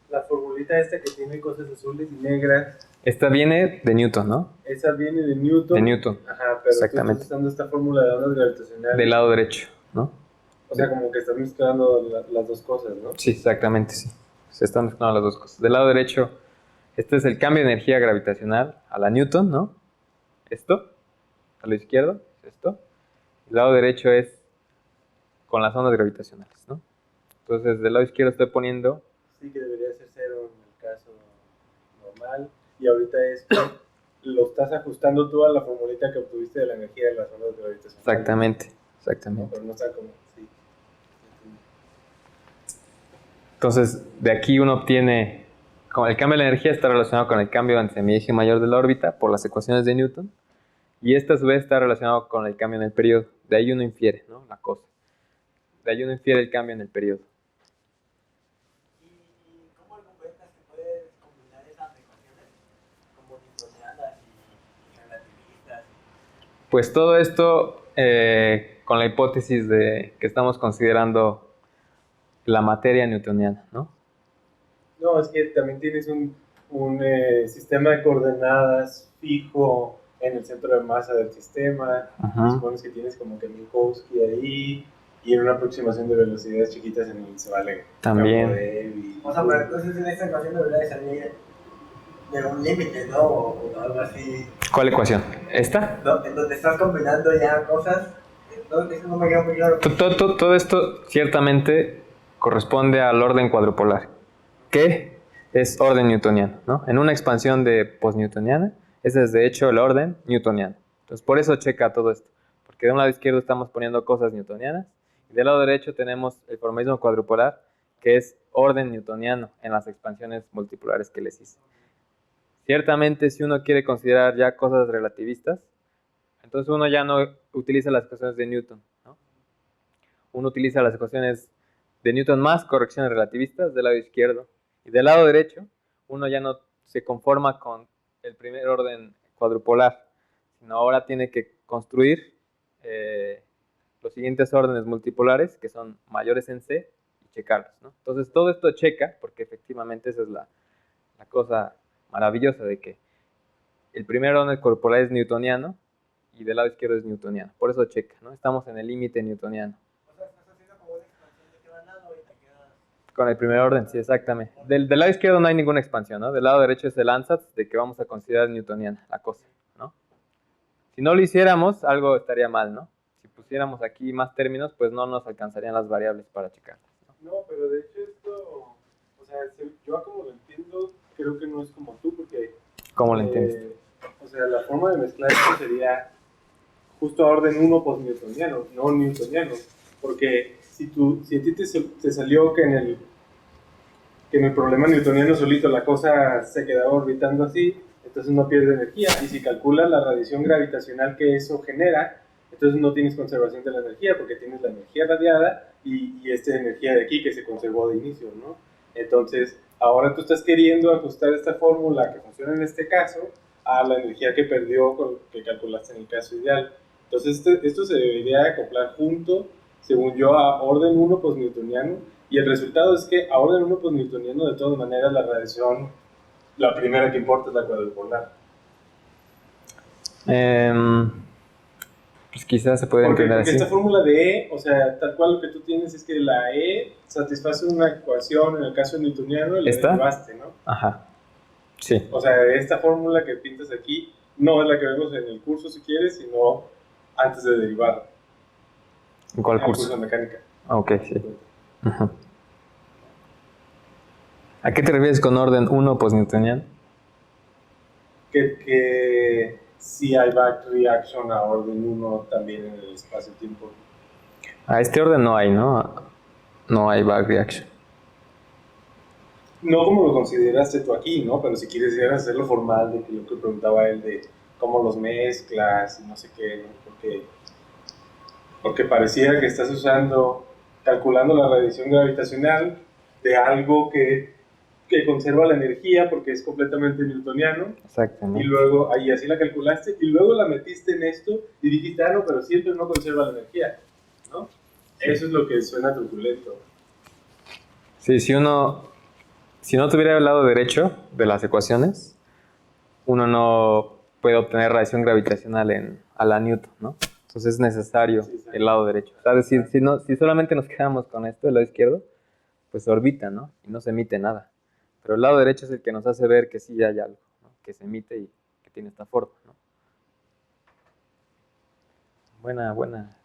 la formulita esta que tiene cosas azules y negras. Esta viene de Newton, ¿no? Esa viene de Newton. De Newton. Ajá, pero exactamente. tú estás usando esta fórmula de ondas gravitacionales. Del lado derecho, ¿no? O sea, como que estás mezclando las dos cosas, ¿no? Sí, exactamente, sí. Se están mezclando las dos cosas. Del lado derecho, este es el cambio de energía gravitacional a la Newton, ¿no? Esto. A lo izquierdo, esto. El lado derecho es con las ondas gravitacionales, ¿no? Entonces, del lado izquierdo estoy poniendo... Sí, que debería ser 0 en el caso normal. Y ahorita es que lo estás ajustando tú a la formulita que obtuviste de la energía de las ondas gravitacionales. Exactamente, No, exactamente. pero no está como... Sí. Entonces, de aquí uno obtiene... Como el cambio de la energía está relacionado con el cambio en semieje mayor de la órbita por las ecuaciones de Newton. Y esta a su vez está relacionado con el cambio en el periodo. De ahí uno infiere, ¿no? La cosa. De ahí uno infiere el cambio en el periodo. ¿Y cómo argumentas que puedes combinar esas ecuaciones como newtonianas y relativistas? Pues todo esto con la hipótesis de que estamos considerando la materia newtoniana, ¿no? No, es que también tienes un sistema de coordenadas fijo en el centro de masa del sistema. Ajá. Supones que tienes como que Minkowski ahí y en una aproximación de velocidades chiquitas en el se vale También. O sea, pero entonces en esta ecuación debería de salir de un límite, ¿no? O algo así. ¿Cuál ecuación? ¿Esta? En donde estás combinando ya cosas. No, eso no me queda muy claro. Todo esto ciertamente corresponde al orden cuadrupolar, que es orden newtoniano, ¿no? En una expansión de post-newtoniana, ese es de hecho el orden newtoniano. Entonces, por eso checa todo esto, porque de un lado izquierdo estamos poniendo cosas newtonianas, y del lado derecho tenemos el formalismo cuadrupolar, que es orden newtoniano en las expansiones multipolares que les hice. Ciertamente, si uno quiere considerar ya cosas relativistas, entonces uno ya no utiliza las ecuaciones de Newton, ¿no? Uno utiliza las ecuaciones de Newton más correcciones relativistas del lado izquierdo. Y del lado derecho, uno ya no se conforma con el primer orden cuadrupolar, sino ahora tiene que construir los siguientes órdenes multipolares, que son mayores en C, y checarlos, ¿no? Entonces todo esto checa, porque efectivamente esa es la cosa maravillosa de que el primer orden cuadrupolar es newtoniano, y del lado izquierdo es newtoniano. Por eso checa, ¿no? Estamos en el límite newtoniano. O sea, estás haciendo como una expansión de cada lado y te quedas... Con el primer orden, sí, exactamente. Del lado izquierdo no hay ninguna expansión, ¿no? Del lado derecho es el ansatz de que vamos a considerar newtoniana la cosa, ¿no? Si no lo hiciéramos, algo estaría mal, ¿no? Si pusiéramos aquí más términos, pues no nos alcanzarían las variables para checar, ¿no? No, pero de hecho esto, o sea, yo como lo entiendo, creo que no es como tú, porque... ¿Cómo lo entiendes? O sea, la forma de mezclar esto sería justo a orden 1 post-newtoniano, no newtoniano, porque si a ti te salió que en el problema newtoniano solito la cosa se quedaba orbitando así, entonces no pierde energía, y si calculas la radiación gravitacional que eso genera, entonces no tienes conservación de la energía, porque tienes la energía radiada y esta energía de aquí que se conservó de inicio, ¿no? Entonces, ahora tú estás queriendo ajustar esta fórmula que funciona en este caso a la energía que perdió, que calculaste en el caso ideal. Entonces, esto se debería acoplar junto, según yo, a orden 1 post-newtoniano, y el resultado es que a orden 1 post-newtoniano, de todas maneras, la radiación, la primera que importa es la cuadrupolar. Pues quizás se puede entender Porque así. esta fórmula de E, o sea, tal cual lo que tú tienes es que la E satisface una ecuación en el caso newtoniano y la ¿Esta? derivaste, ¿no? Ajá, sí. O sea, esta fórmula que pintas aquí No es la que vemos en el curso, si quieres, sino antes de derivada. ¿En cuál En el curso? de mecánica. Ok, sí. Ujú. ¿A qué te refieres con orden 1 postnewtoniano? Que sí hay back reaction a orden 1 también en el espacio-tiempo. A este orden no hay, ¿no? No hay back reaction. No como lo consideraste tú aquí, ¿no? Pero si quieres hacerlo formal, de que lo que preguntaba él de cómo los mezclas y no sé qué, ¿no? Porque pareciera que estás calculando la radiación gravitacional de algo que conserva la energía porque es completamente newtoniano. Y Exactamente. luego, ahí así la calculaste, y luego la metiste en esto y dijiste, no, pero siempre no conserva la energía, ¿no? Sí. Eso es lo que suena truculento. Sí, si no tuviera el lado derecho de las ecuaciones, uno no puede obtener radiación gravitacional a la Newton, ¿no? Entonces es necesario el lado derecho. O sea, es decir, si solamente nos quedamos con esto, el lado izquierdo, pues orbita, ¿no? Y no se emite nada. Pero el lado derecho es el que nos hace ver que sí hay algo, ¿no? Que se emite y que tiene esta forma, ¿no? Buena pregunta.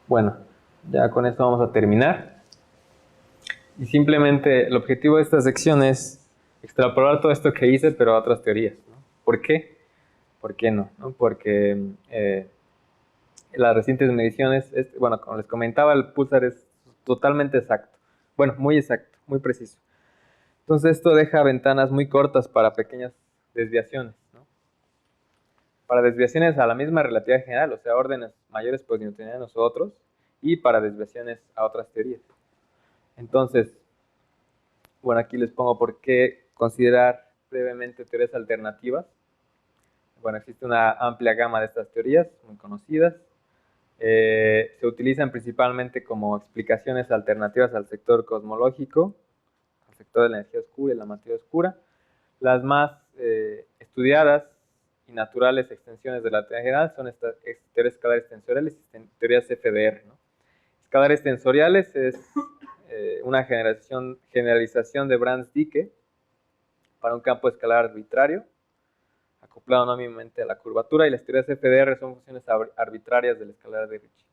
Bueno, ya con esto vamos a terminar. Y simplemente el objetivo de esta sección es extrapolar todo esto que hice, pero a otras teorías, ¿no? ¿Por qué? ¿Por qué no? Porque las recientes mediciones, bueno, como les comentaba, el pulsar es totalmente exacto. Bueno, muy exacto, muy preciso. Entonces esto deja ventanas muy cortas para pequeñas desviaciones, ¿no? Para desviaciones a la misma relatividad general, o sea, órdenes mayores postnewtonianos u otros, y para desviaciones a otras teorías. Entonces, bueno, aquí les pongo por qué considerar brevemente teorías alternativas. Bueno, existe una amplia gama de estas teorías, muy conocidas. Se utilizan principalmente como explicaciones alternativas al sector cosmológico, al sector de la energía oscura y la materia oscura. Las más estudiadas y naturales extensiones de la teoría general son estas teorías escalares tensoriales y teorías FDR, ¿no? Escalares tensoriales es una generalización de Brans-Dicke para un campo escalar arbitrario, acoplado nómicamente a la curvatura, y las teorías FDR son funciones arbitrarias del escalar de Ricci.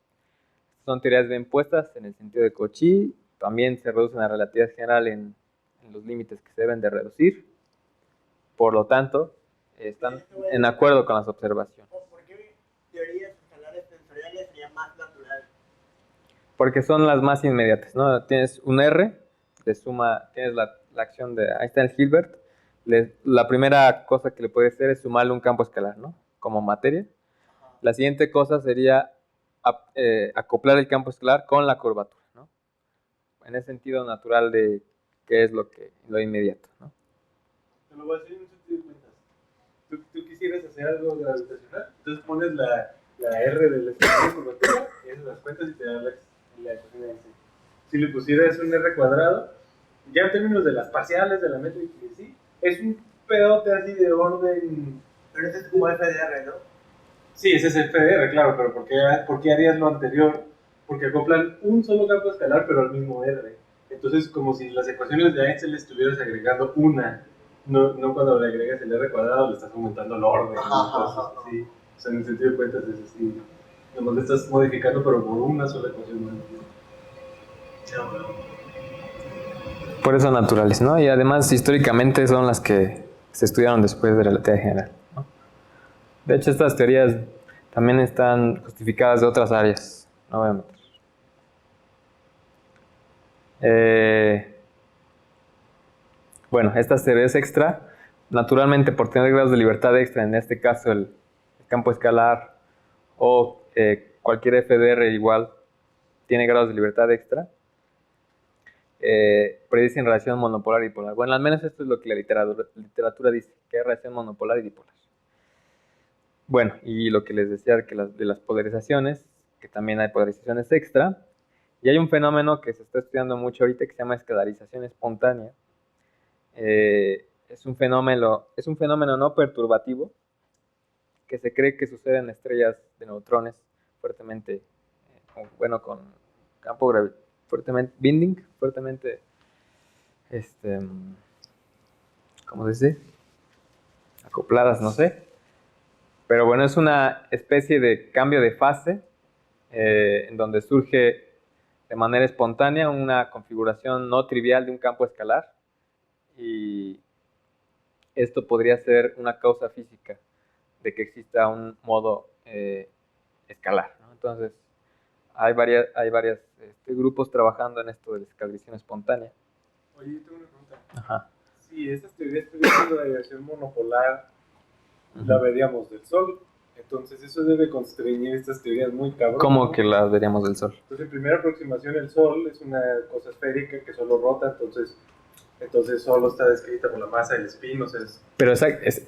Son teorías bien puestas en el sentido de Cauchy, también se reducen a relatividad general en los límites que se deben de reducir, por lo tanto, están en acuerdo con las observaciones. ¿Por qué teorías escalares tensoriales sería más natural? Porque son las más inmediatas, ¿no? Tienes un R, tienes la acción de Einstein-Hilbert, la primera cosa que le puede hacer es sumarle un campo escalar, ¿no? Como materia. La siguiente cosa sería acoplar el campo escalar con la curvatura, ¿no? En ese sentido natural de qué es lo inmediato, ¿no? Te lo voy a decir en un sentido de cuentas. Tú quisieras hacer algo gravitacional, entonces pones la R del espacio de curvatura y haces las cuentas y te da la ecuación de Einstein. Si le pusieras un R cuadrado, ya en términos de las parciales, de la métrica y sí, es un pedote así de orden. Pero ese es como FDR, ¿no? Sí, ese es FDR, claro, pero ¿por qué harías lo anterior? Porque acoplan un solo campo escalar, pero al mismo R. Entonces, como si las ecuaciones de Einstein le estuvieras agregando una. No cuando le agregas el R cuadrado le estás aumentando el orden. Sí. O sea, en el sentido de cuentas es así. Nomás le estás modificando, pero por una sola ecuación. Por eso naturales, ¿no? Y además históricamente son las que se estudiaron después de la relatividad general, ¿no? De hecho, estas teorías también están justificadas de otras áreas. No voy a meter. Bueno, estas teorías extra, naturalmente por tener grados de libertad extra, en este caso el campo escalar o cualquier FDR igual tiene grados de libertad extra, predicen relación monopolar y dipolar. Bueno, al menos esto es lo que la literatura dice, que hay relación monopolar y dipolar. Bueno, y lo que les decía de las polarizaciones, que también hay polarizaciones extra, y hay un fenómeno que se está estudiando mucho ahorita que se llama escalarización espontánea. Es un fenómeno no perturbativo que se cree que sucede en estrellas de neutrones fuertemente, con campo fuertemente binding, fuertemente ¿cómo se dice? Acopladas, no sé. Pero bueno, es una especie de cambio de fase en donde surge de manera espontánea una configuración no trivial de un campo escalar, y esto podría ser una causa física de que exista un modo escalar, ¿no? Entonces, hay varias grupos trabajando en esto de la escalarización espontánea. Oye, yo tengo una pregunta. Ajá. Si esas teorías predicen la radiación monopolar, la veríamos del Sol. Entonces eso debe constreñir estas teorías muy cabrón. ¿Cómo que las veríamos del Sol? Entonces, en primera aproximación, el Sol es una cosa esférica que solo rota, entonces solo está descrita por la masa del spin, o sea, Pero entonces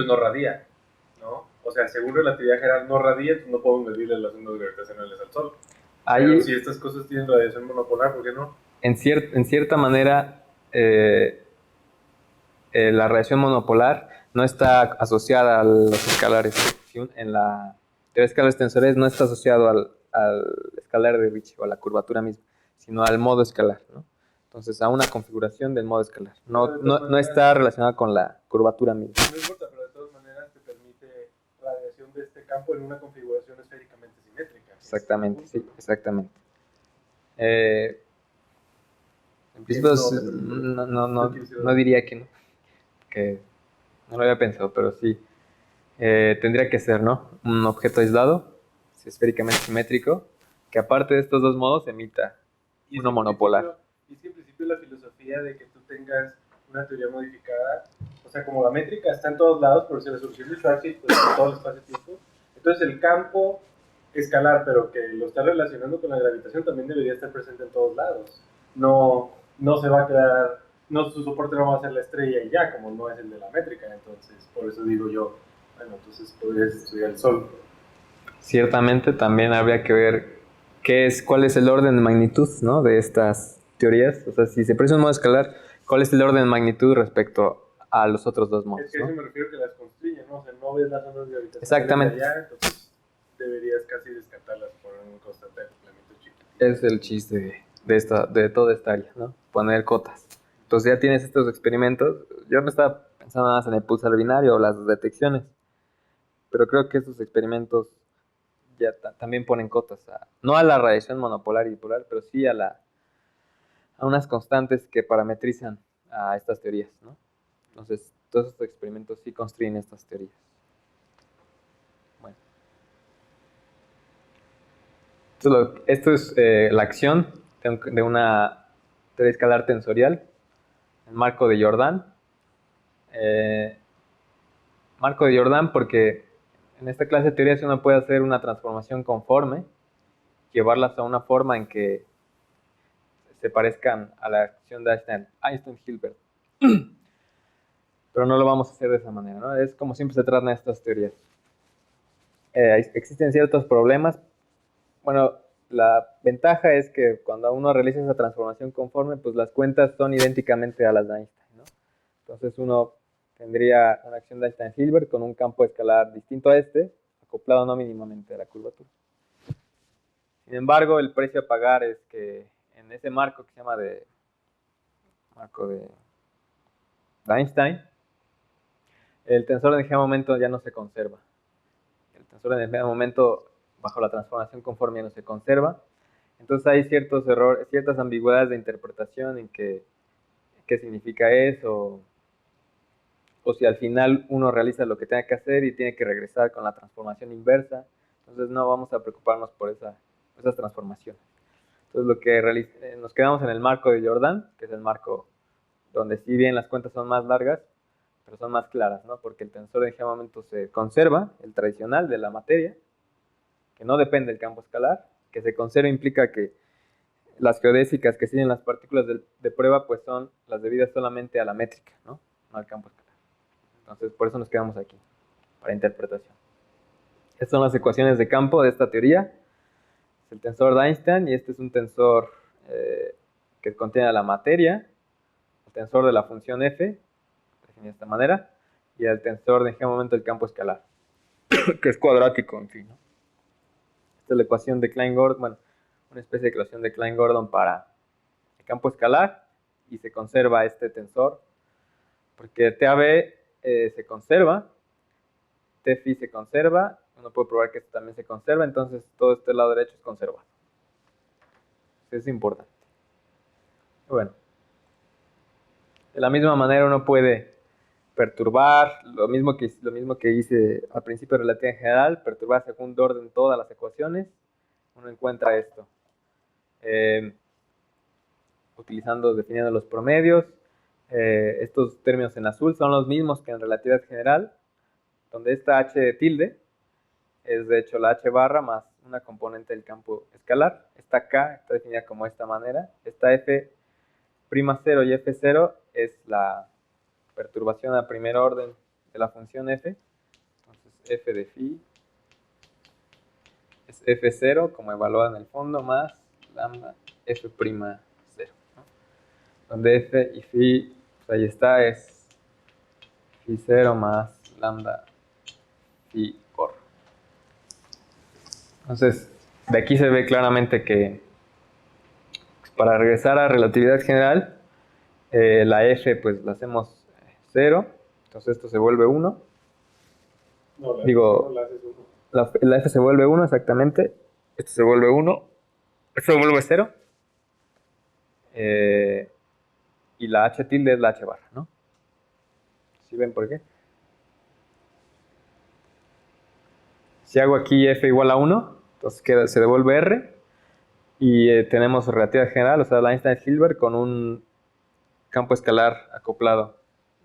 no radia, ¿no? O sea, según relatividad general no radia, entonces no podemos medirle las ondas gravitacionales al Sol. Pero si estas cosas tienen radiación monopolar, ¿por qué no? En cierta manera, la radiación monopolar no está asociada a los escalares. En la teoría de escalares tensoriales no está asociado al escalar de Ricci o a la curvatura misma, sino al modo escalar, ¿no? Entonces, a una configuración del modo escalar. No está relacionada con la curvatura misma. No importa, pero de todas maneras te permite radiación de este campo en una configuración esféricamente simétrica. Exactamente, sí, exactamente. En principio, no diría que no. Que no lo había pensado, pero sí. Tendría que ser, ¿no? Un objeto aislado, esféricamente simétrico, que aparte de estos dos modos emita uno monopolar. Y es que en principio la filosofía de que tú tengas una teoría modificada, o sea, como la métrica está en todos lados, por si la solución de Schwarzschild pues, en todo el espacio-tiempo, entonces el campo escalar, pero que lo está relacionando con la gravitación, también debería estar presente en todos lados. No se va a quedar, su soporte no va a ser la estrella y ya, como no es el de la métrica, entonces por eso digo yo, bueno, entonces podrías estudiar el Sol. Ciertamente también habría que ver cuál es el orden de magnitud, ¿no?, de estas teorías. O sea, si se precia un modo escalar, ¿cuál es el orden de magnitud respecto a los otros dos modos? Es que a eso me refiero que las constriñe, ¿no? O sea, no ves las ondas gravitacionales exactamente allá, entonces deberías casi descartarlas por un constante de acoplamiento chiquitito. Es el chiste de toda esta área, ¿no? Poner cotas. Entonces ya tienes estos experimentos. Yo no estaba pensando nada más en el pulsar binario o las detecciones, pero creo que estos experimentos ya también ponen cotas, no a la radiación monopolar y dipolar, pero sí a unas constantes que parametrizan a estas teorías, ¿no? Entonces, todos estos experimentos sí construyen estas teorías. Bueno. Esto es la acción de una teoría escalar tensorial, el marco de Jordan. Marco de Jordan porque en esta clase de teorías uno puede hacer una transformación conforme, llevarlas a una forma en que se parezcan a la acción de Einstein-Hilbert. Pero no lo vamos a hacer de esa manera, ¿no? Es como siempre se tratan estas teorías. Existen ciertos problemas. Bueno, la ventaja es que cuando uno realiza esa transformación conforme, pues las cuentas son idénticamente a las de Einstein, ¿no? Entonces uno tendría una acción de Einstein-Hilbert con un campo escalar distinto a acoplado no mínimamente a la curvatura. Sin embargo, el precio a pagar es que en ese marco que se llama marco de Einstein, el tensor de energía de momento ya no se conserva. El tensor de energía de momento bajo la transformación conforme ya no se conserva. Entonces hay ciertos errores, ciertas ambigüedades de interpretación en qué significa eso, o si al final uno realiza lo que tenga que hacer y tiene que regresar con la transformación inversa. Entonces no vamos a preocuparnos por esas transformaciones. Entonces lo que nos quedamos en el marco de Jordan, que es el marco donde si bien las cuentas son más largas, pero son más claras, ¿no? Porque el tensor de energía de momento se conserva, el tradicional de la materia, que no depende del campo escalar. Que se conserva implica que las geodésicas que siguen las partículas de prueba pues son las debidas solamente a la métrica, ¿no? No al campo escalar. Entonces por eso nos quedamos aquí, para interpretación. Estas son las ecuaciones de campo de esta teoría. Es el tensor de Einstein y este es un tensor que contiene la materia, el tensor de la función f, definido de esta manera, y el tensor de energía de momento del campo escalar, que es cuadrático, en fin, ¿no? Esta es la ecuación de Klein-Gordon, bueno, una especie de ecuación de Klein-Gordon para campo escalar y se conserva este tensor, porque TAB se conserva, TFI se conserva, uno puede probar que esto también se conserva, entonces todo este lado derecho es conservado. Eso es importante. Bueno, de la misma manera uno puede perturbar, lo mismo que hice al principio de relatividad general, perturbar segundo orden todas las ecuaciones. Uno encuentra esto. Definiendo los promedios. Estos términos en azul son los mismos que en relatividad general, donde esta H tilde es de hecho la H barra más una componente del campo escalar. Esta K está definida como esta manera. Esta F' 0 y F0 es la perturbación a primer orden de la función F. Entonces F de phi es F0 como evaluada en el fondo más lambda F', ¿no? Donde F y phi, pues ahí está, es phi 0 más lambda phi cor. Entonces, de aquí se ve claramente que para regresar a relatividad general, la F pues la hacemos 0, entonces esto se vuelve 1. No, Digo, la haces uno. la F se vuelve 1 exactamente, esto se vuelve 1, esto se vuelve 0. Y la H tilde es la H barra, ¿no? ¿Sí ven por qué? Si hago aquí F igual a 1, entonces se devuelve R. Y tenemos relatividad general, o sea, la Einstein-Hilbert con un campo escalar acoplado,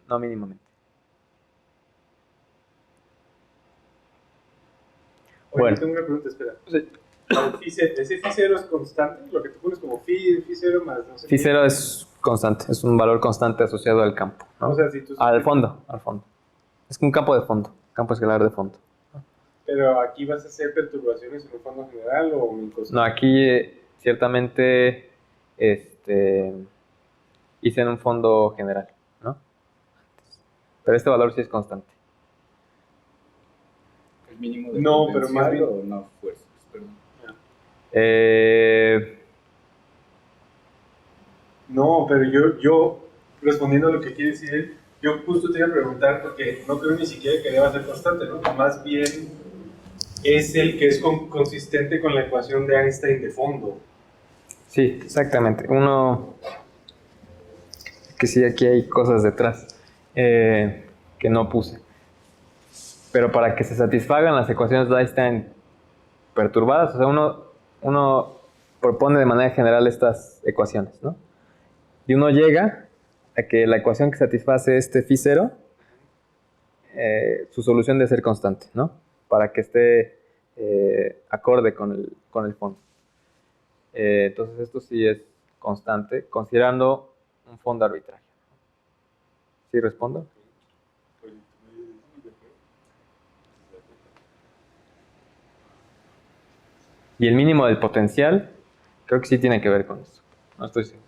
no mínimamente. Oye, Bueno. tengo una pregunta, espera. Sí. ¿Ese phi 0 es constante? Lo que tú pones como phi 0 más no sé Phi qué. 0 es constante, es un valor constante asociado al campo, ¿no? O sea, si tú... Al fondo. Es un campo de fondo, campo escalar de fondo. Pero aquí vas a hacer perturbaciones en un fondo general o en cosas. No, aquí ciertamente hice en un fondo general, ¿no? Pero este valor sí es constante. ¿El mínimo de No, pero potencial más bien- o no fuerzas? Perdón. No, pero yo, respondiendo a lo que quiere decir él, yo justo te iba a preguntar porque no creo ni siquiera que deba ser constante, ¿no? Más bien es el que es consistente con la ecuación de Einstein de fondo. Sí, exactamente. Que sí, aquí hay cosas detrás que no puse. Pero para que se satisfagan las ecuaciones de Einstein perturbadas, o sea, uno propone de manera general estas ecuaciones, ¿no? Y uno llega a que la ecuación que satisface este phi 0, su solución debe ser constante, ¿no? Para que esté acorde con el fondo. Entonces esto sí es constante, considerando un fondo arbitrario. ¿Sí respondo? Y el mínimo del potencial, creo que sí tiene que ver con eso. No estoy seguro.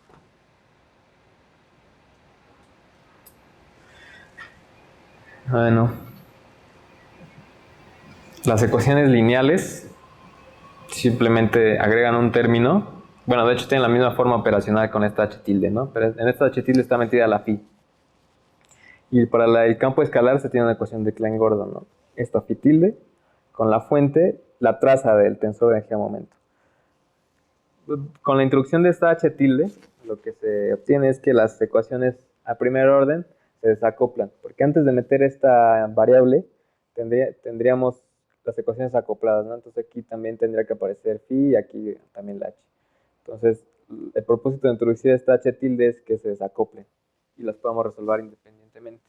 Bueno, las ecuaciones lineales simplemente agregan un término. Bueno, de hecho tienen la misma forma operacional con esta H tilde, ¿no? Pero en esta H tilde está metida la phi. Y para el campo escalar se tiene una ecuación de Klein-Gordon, ¿no? Esta phi tilde con la fuente, la traza del tensor de energía-momento. Con la introducción de esta H tilde, lo que se obtiene es que las ecuaciones a primer orden se desacoplan, porque antes de meter esta variable tendríamos las ecuaciones acopladas, ¿no? Entonces aquí también tendría que aparecer phi y aquí también la h. Entonces el propósito de introducir esta h tilde es que se desacoplen y las podamos resolver independientemente.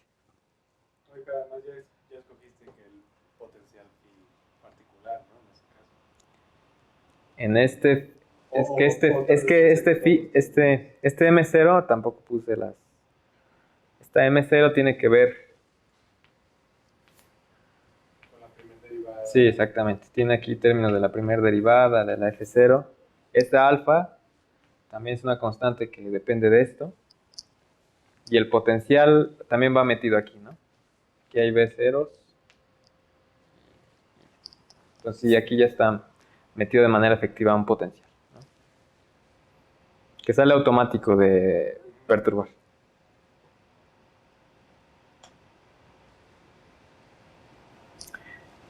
Oiga, además ya escogiste que el potencial phi particular, ¿no? En este caso. Este M0 tampoco puse las. Esta M0 tiene que ver. Con la primera derivada. Sí, exactamente. Tiene aquí términos de la primera derivada, de la F0. Esta alfa también es una constante que depende de esto. Y el potencial también va metido aquí, ¿no? Aquí hay B0s. Entonces, sí, aquí ya está metido de manera efectiva un potencial, ¿no? que sale automático de perturbar.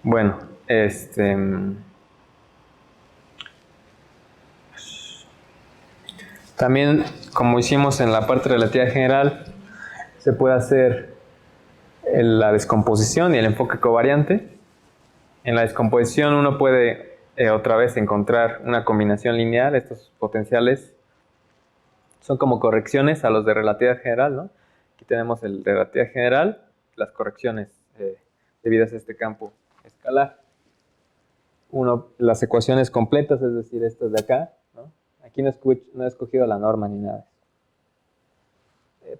Bueno, también, como hicimos en la parte de relatividad general, se puede hacer la descomposición y el enfoque covariante. En la descomposición uno puede otra vez encontrar una combinación lineal. Estos potenciales son como correcciones a los de relatividad general, ¿no? Aquí tenemos el de relatividad general, las correcciones debidas a este campo escalar. Las ecuaciones completas, es decir, estas de acá, ¿no? Aquí no he escogido la norma ni nada.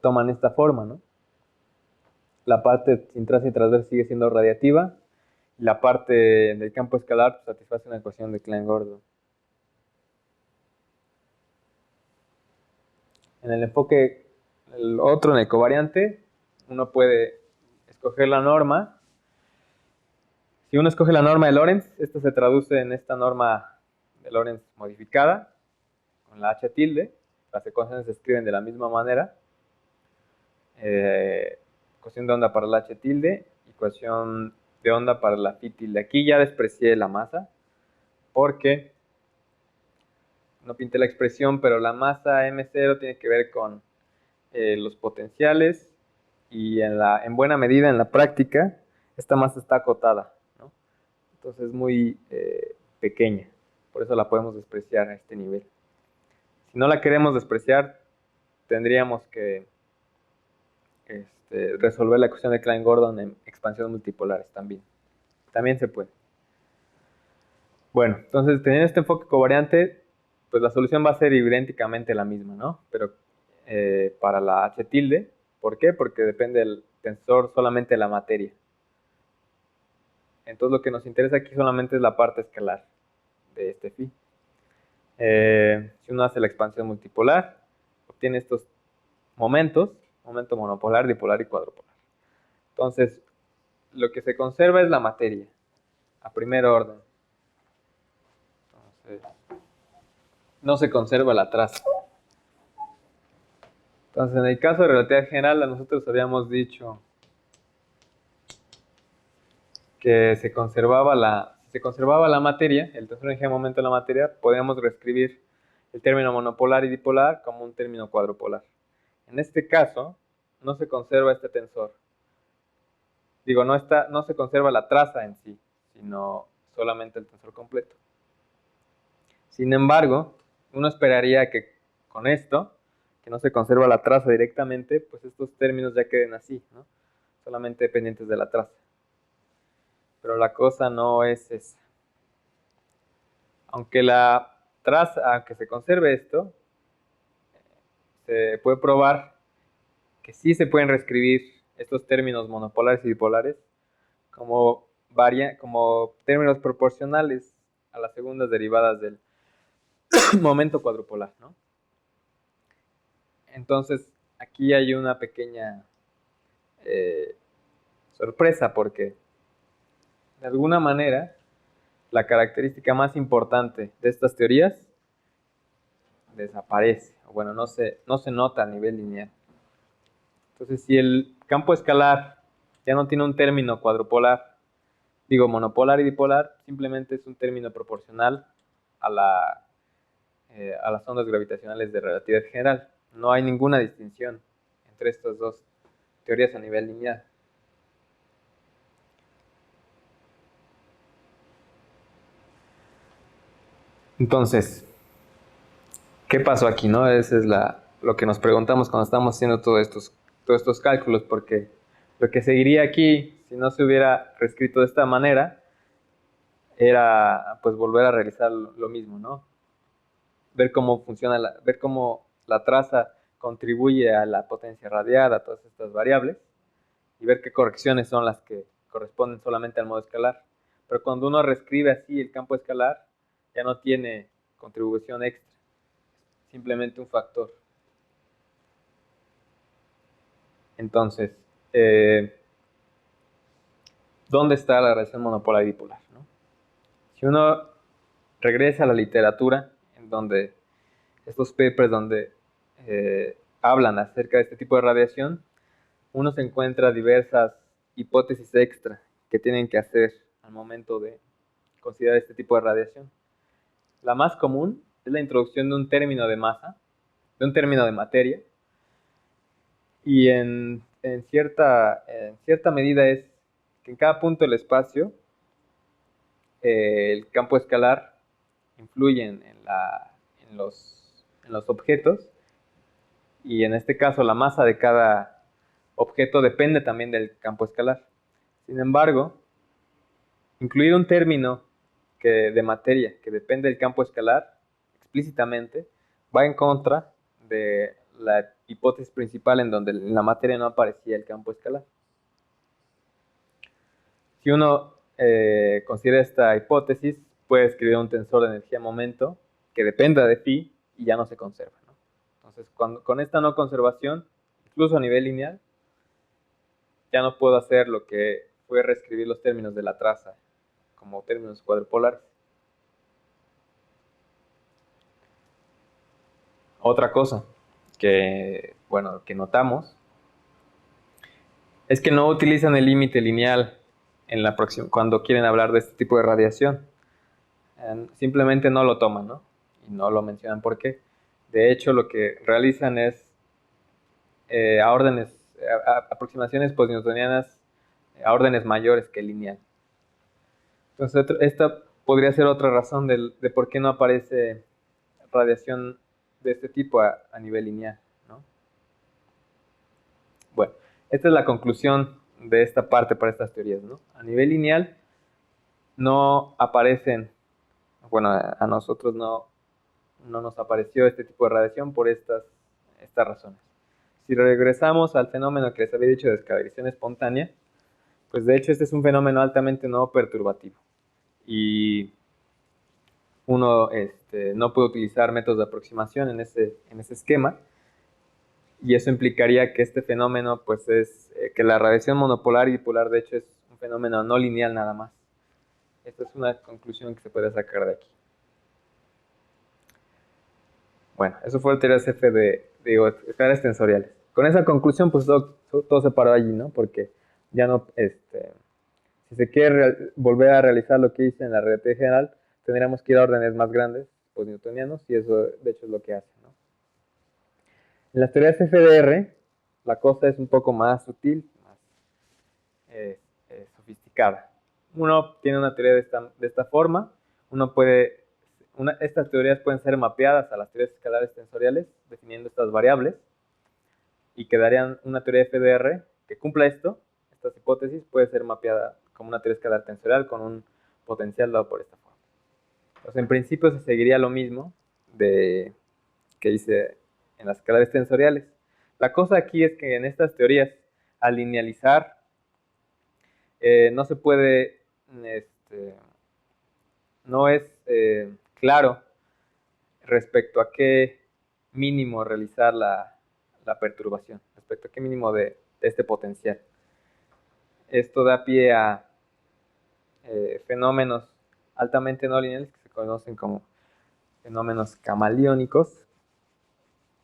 Toman esta forma, ¿no? La parte sin traza y transversa sigue siendo radiativa. Y la parte del campo escalar satisface una ecuación de Klein-Gordon. En el enfoque, el otro, en el covariante, uno puede escoger la norma. Si uno escoge la norma de Lorentz, esto se traduce en esta norma de Lorentz modificada, con la H tilde. Las ecuaciones se escriben de la misma manera. Ecuación de onda para la H tilde, ecuación de onda para la phi tilde. Aquí ya desprecié la masa, porque no pinté la expresión, pero la masa M0 tiene que ver con los potenciales, y en buena medida en la práctica esta masa está acotada, ¿no? Entonces es muy pequeña, por eso la podemos despreciar a este nivel. Si no la queremos despreciar, tendríamos que resolver la ecuación de Klein-Gordon en expansiones multipolares también. También se puede. Bueno, entonces teniendo este enfoque covariante, pues la solución va a ser idénticamente la misma, ¿no? Pero para la H tilde, ¿por qué? Porque depende del tensor solamente de la materia. Entonces lo que nos interesa aquí solamente es la parte escalar de este phi. Si uno hace la expansión multipolar, obtiene estos momentos, momento monopolar, dipolar y cuadrupolar. Entonces, lo que se conserva es la materia, a primer orden. Entonces, no se conserva la traza. Entonces, en el caso de relatividad general, nosotros habíamos dicho que se conservaba la materia, el tensor de energía de momento de la materia, podríamos reescribir el término monopolar y dipolar como un término cuadrupolar. En este caso, no se conserva este tensor. Digo, no se conserva la traza en sí, sino solamente el tensor completo. Sin embargo, uno esperaría que con esto, que no se conserva la traza directamente, pues estos términos ya queden así, ¿no? Solamente dependientes de la traza. Pero la cosa no es esa. Aunque se conserve esto, se puede probar que sí se pueden reescribir estos términos monopolares y dipolares como términos proporcionales a las segundas derivadas del momento cuadrupolar, ¿no? Entonces, aquí hay una pequeña sorpresa, porque de alguna manera la característica más importante de estas teorías desaparece, o bueno, no se nota a nivel lineal. Entonces, si el campo escalar ya no tiene un término cuadrupolar, digo monopolar y dipolar, simplemente es un término proporcional a las ondas gravitacionales de relatividad general. No hay ninguna distinción entre estas dos teorías a nivel lineal. Entonces, ¿qué pasó aquí, no? Ese es lo que nos preguntamos cuando estamos haciendo todos estos cálculos, porque lo que seguiría aquí, si no se hubiera reescrito de esta manera, era pues volver a realizar lo mismo, ¿no? Ver cómo funciona, ver cómo la traza contribuye a la potencia radiada, a todas estas variables, y ver qué correcciones son las que corresponden solamente al modo escalar. Pero cuando uno reescribe así el campo escalar, ya no tiene contribución extra, simplemente un factor. Entonces, ¿dónde está la relación monopolar y dipolar, ¿no? Si uno regresa a la literatura, en donde estos papers donde hablan acerca de este tipo de radiación, uno se encuentra diversas hipótesis extra que tienen que hacer al momento de considerar este tipo de radiación. La más común es la introducción de un término de masa, de un término de materia, y en cierta medida es que en cada punto del espacio el campo escalar influye en los objetos, y en este caso la masa de cada objeto depende también del campo escalar. Sin embargo, incluir un término de materia que depende del campo escalar explícitamente va en contra de la hipótesis principal en donde en la materia no aparecía el campo escalar. Si uno considera esta hipótesis, puede escribir un tensor de energía-momento que dependa de phi y ya no se conserva, ¿no? Entonces, con esta no conservación, incluso a nivel lineal, ya no puedo hacer lo que fue reescribir los términos de la traza como términos cuadrupolares. Otra cosa que notamos es que no utilizan el límite lineal cuando quieren hablar de este tipo de radiación. Simplemente no lo toman, ¿no? Y no lo mencionan por qué. De hecho, lo que realizan es aproximaciones postnewtonianas a órdenes mayores que el lineal. Entonces, esta podría ser otra razón de por qué no aparece radiación de este tipo a nivel lineal, ¿no? Bueno, esta es la conclusión de esta parte para estas teorías, ¿no? A nivel lineal no aparecen, bueno, a nosotros no nos apareció este tipo de radiación por estas razones. Si regresamos al fenómeno que les había dicho de escalarización espontánea, pues de hecho este es un fenómeno altamente no perturbativo. Y uno no puede utilizar métodos de aproximación en ese esquema, y eso implicaría que este fenómeno, pues que la radiación monopolar y dipolar de hecho es un fenómeno no lineal nada más. Esta es una conclusión que se puede sacar de aquí. Bueno, eso fue la teoría CF de escalares tensoriales. Con esa conclusión, pues todo se paró allí, ¿no? Porque ya no, si se quiere volver a realizar lo que hice en la relatividad general, tendríamos que ir a órdenes más grandes, pues newtonianos, y eso de hecho es lo que hace, ¿no? En las teorías FDR, la cosa es un poco más sutil, más sofisticada. Uno tiene una teoría de esta forma, estas teorías pueden ser mapeadas a las teorías escalares tensoriales, definiendo estas variables, y quedarían una teoría FDR que cumpla estas hipótesis, puede ser mapeada como una teoría escalar tensorial con un potencial dado por esta forma. Entonces, en principio se seguiría lo mismo que hice en las escalares tensoriales. La cosa aquí es que en estas teorías, al linealizar, no se puede, no es claro respecto a qué mínimo realizar la perturbación, respecto a qué mínimo de este potencial. Esto da pie a fenómenos altamente no lineales que se conocen como fenómenos camaleónicos,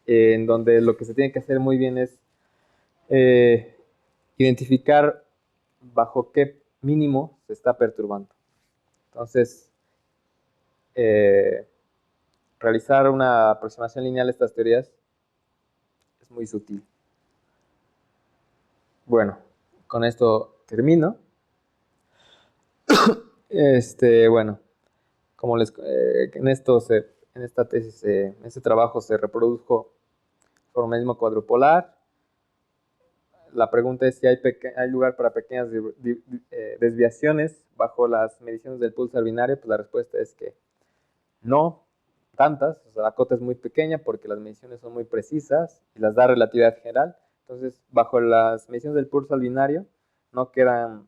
en donde lo que se tiene que hacer muy bien es identificar bajo qué mínimo se está perturbando. Entonces, realizar una aproximación lineal a estas teorías es muy sutil. Bueno, con esto termino. Bueno, como en esta tesis, en este trabajo se reprodujo formalismo cuadrupolar. La pregunta es si hay lugar para pequeñas desviaciones bajo las mediciones del pulsar binario. Pues la respuesta es que no tantas, o sea, la cota es muy pequeña porque las mediciones son muy precisas y las da relatividad general. Entonces, bajo las mediciones del pulsar binario no quedan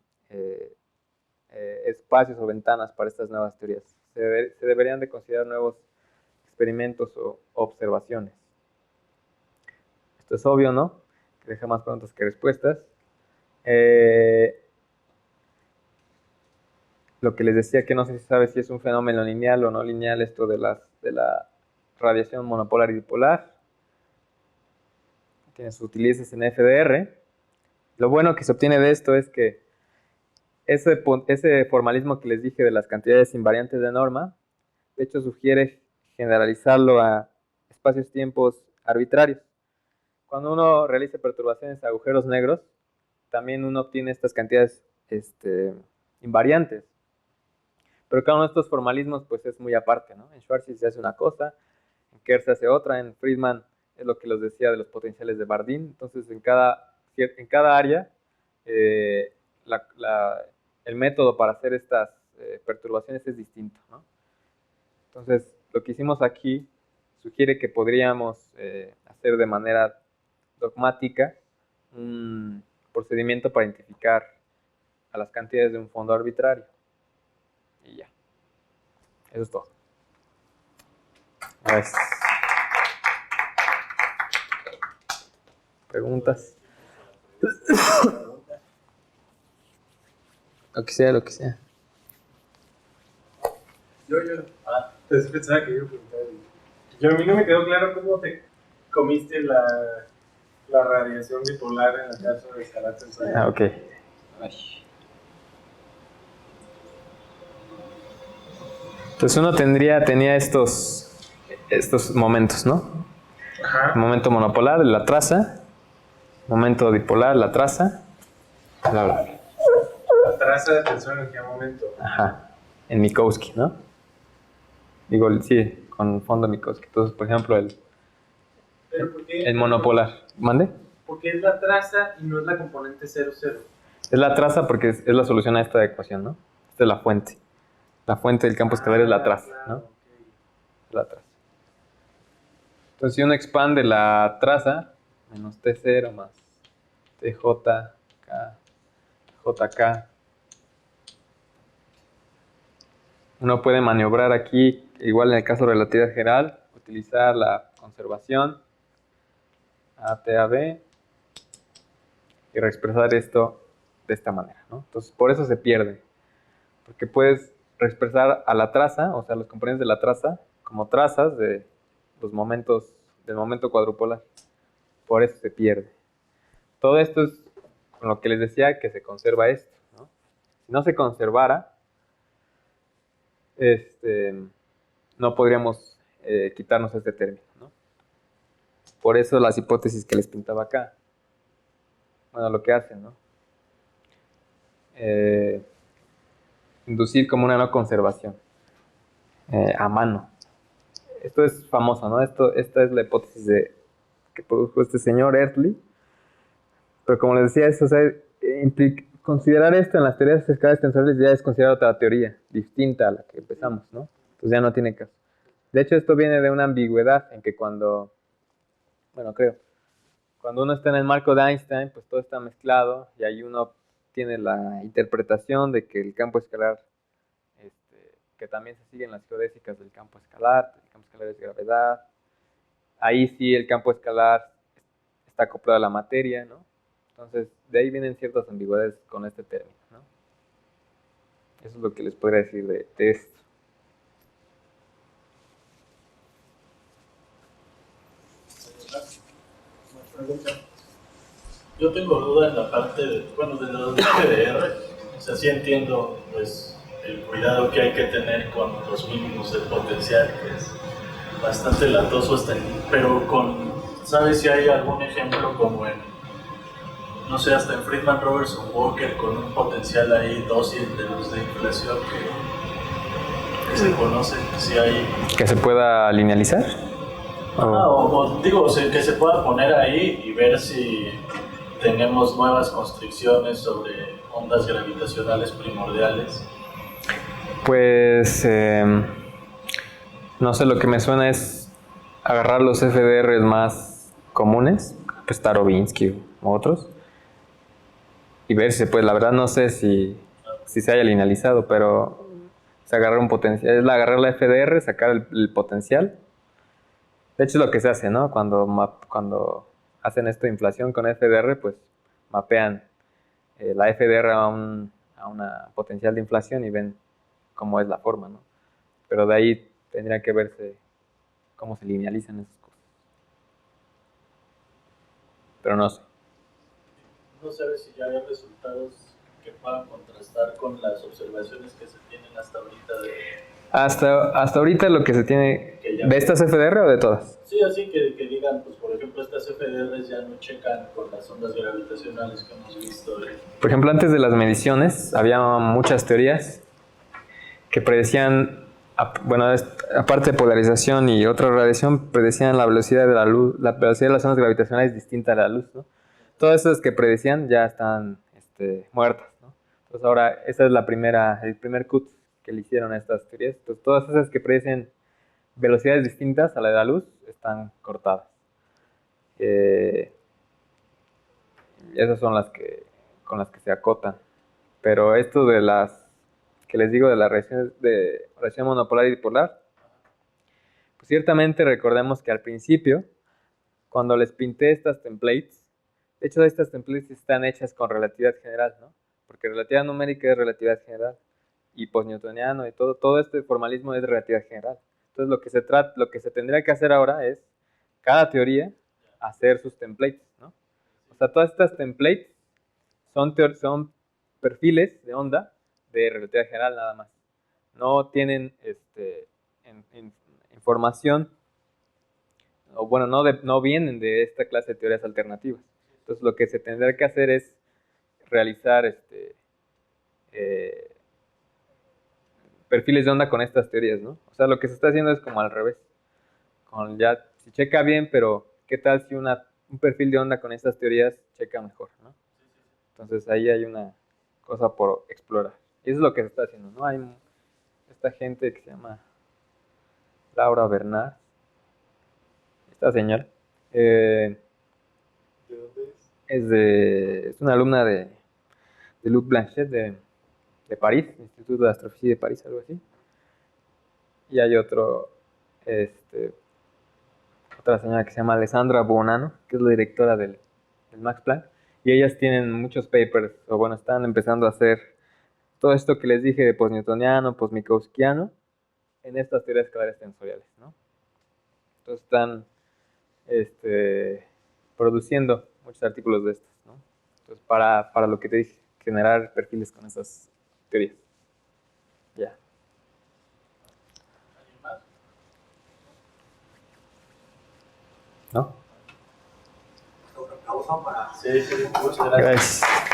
espacios o ventanas para estas nuevas teorías. Se deberían de considerar nuevos experimentos o observaciones. Esto es obvio, ¿no? Que deja más preguntas que respuestas. Lo que les decía, que no se sabe si es un fenómeno lineal o no lineal, esto de la radiación monopolar y dipolar. Tiene sus utilidades en FDR. Lo bueno que se obtiene de esto es que ese formalismo que les dije de las cantidades invariantes de norma, de hecho sugiere generalizarlo a espacios-tiempos arbitrarios. Cuando uno realiza perturbaciones a agujeros negros, también uno obtiene estas cantidades invariantes. Pero cada uno de estos formalismos pues es muy aparte, ¿no? En Schwarzschild se hace una cosa, en Kerr se hace otra, en Friedman es lo que les decía de los potenciales de Bardeen. Entonces en cada área el método para hacer estas perturbaciones es distinto, ¿no? Entonces lo que hicimos aquí sugiere que podríamos hacer de manera dogmática un procedimiento para identificar a las cantidades de un fondo arbitrario. Y ya. Eso es todo. Gracias. ¿Preguntas? Lo que sea, lo que sea. Entonces pensaba que iba a preguntar. A mí no me quedó claro cómo te comiste la radiación bipolar en el caso de escalar tensorial. Ah, ok. Entonces uno tenía estos momentos, ¿no? Ajá. El momento monopolar, la traza. Momento dipolar, la traza. Bla, bla. La traza de tensor en qué momento. Ajá. En Minkowski, ¿no? Digo, sí, con fondo Minkowski. Entonces, por ejemplo, ¿Pero por qué? el monopolar. ¿Mande? Porque es la traza y no es la componente 0,0. Es la traza porque es la solución a esta ecuación, ¿no? Esta es la fuente. La fuente del campo escalar es la traza, ¿no? Ok. La traza. Entonces, si uno expande la traza, menos T0 más TJK, JK, uno puede maniobrar aquí, igual en el caso de relatividad general, utilizar la conservación ATAB y reexpresar esto de esta manera, ¿no? Entonces, por eso se pierde, porque puedes reexpresar a la traza, o sea, los componentes de la traza, como trazas de los momentos del momento cuadrupolar. Por eso se pierde. Todo esto es con lo que les decía que se conserva esto, ¿no? Si no se conservara, no podríamos quitarnos este término, ¿no? Por eso las hipótesis que les pintaba acá, bueno, lo que hacen, ¿no? Inducir como una no conservación a mano. Esto es famoso, ¿no? Esta es la hipótesis que produjo este señor Early. Pero como les decía, eso, o sea, considerar esto en las teorías de escalas tensoriales ya es considerar otra teoría distinta a la que empezamos, ¿no? Entonces ya no tiene caso. De hecho, esto viene de una ambigüedad en que cuando uno está en el marco de Einstein, pues todo está mezclado y ahí uno tiene la interpretación de que el campo escalar, que también se siguen las geodésicas del campo escalar, el campo escalar es gravedad. Ahí sí el campo escalar está acoplado a la materia, ¿no? Entonces, de ahí vienen ciertas ambigüedades con este término, ¿no? Eso es lo que les podría decir de esto. Yo tengo duda en la parte de los PDR. O sea, sí entiendo pues, el cuidado que hay que tener con los mínimos del potencial, que es bastante latoso, pero ¿sabes si hay algún ejemplo como no sé, hasta en Friedman Robertson Walker con un potencial ahí dócil de los de inflación que se conoce? Si hay... ¿Que se pueda linealizar? Que se pueda poner ahí y ver si tenemos nuevas constricciones sobre ondas gravitacionales primordiales. Pues, no sé, lo que me suena es agarrar los FDRs más comunes, pues Starobinsky u otros, y ver si se puede. La verdad no sé si se haya linealizado, pero es agarrar un potencial, es agarrar la FDR, sacar el potencial. De hecho es lo que se hace, ¿no? Cuando hacen esto de inflación con FDR, pues mapean la FDR a una potencial de inflación y ven cómo es la forma, ¿no? Pero de ahí tendría que verse cómo se linealizan esas cosas. Pero no sé. No sabes si ya hay resultados que puedan contrastar con las observaciones que se tienen hasta ahorita Hasta ahorita lo que se tiene... Que ya- ¿De estas FDR o de todas? Sí, así que digan, pues por ejemplo, estas FDRs ya no checan con las ondas gravitacionales que hemos visto. Por ejemplo, antes de las mediciones había muchas teorías que predecían, bueno, aparte de polarización y otra radiación, predecían la velocidad de la luz, la velocidad de las ondas gravitacionales distinta a la luz, ¿no? Todas esas que predecían ya están muertas, ¿no? Entonces ahora esa es el primer cut que le hicieron a estas teorías. Entonces todas esas que predicen velocidades distintas a la de la luz están cortadas. Esas son con las que se acotan. Pero esto de las que les digo de la radiación monopolar y dipolar, pues ciertamente recordemos que al principio, cuando les pinté estas templates, de hecho estas templates están hechas con relatividad general, ¿no? Porque relatividad numérica es relatividad general y postnewtoniano y todo este formalismo es relatividad general. Entonces lo que se tendría que hacer ahora es cada teoría hacer sus templates, ¿no? O sea, todas estas templates son perfiles de onda de relatividad general nada más. No tienen información, o bueno, no vienen de esta clase de teorías alternativas. Entonces lo que se tendrá que hacer es realizar perfiles de onda con estas teorías, ¿no? O sea, lo que se está haciendo es como al revés. Si checa bien, pero ¿qué tal si un perfil de onda con estas teorías checa mejor, ¿no? Entonces ahí hay una cosa por explorar. Y eso es lo que se está haciendo, ¿no? Hay esta gente que se llama Laura Bernard, esta señora, ¿De dónde es? es una alumna de Luc Blanchet de París, Instituto de Astrofísica de París, algo así. Y hay otra señora que se llama Alessandra Buonanno, que es la directora del Max Planck. Y ellas tienen muchos papers, o bueno, están empezando a hacer todo esto que les dije de postnewtoniano, postminkowskiano, en estas teorías escalares tensoriales, ¿no? Entonces están produciendo muchos artículos de estos, ¿no? Entonces para lo que te dije, generar perfiles con esas teorías. Ya. ¿No? Aplauso para... Sí, muchas gracias. Gracias.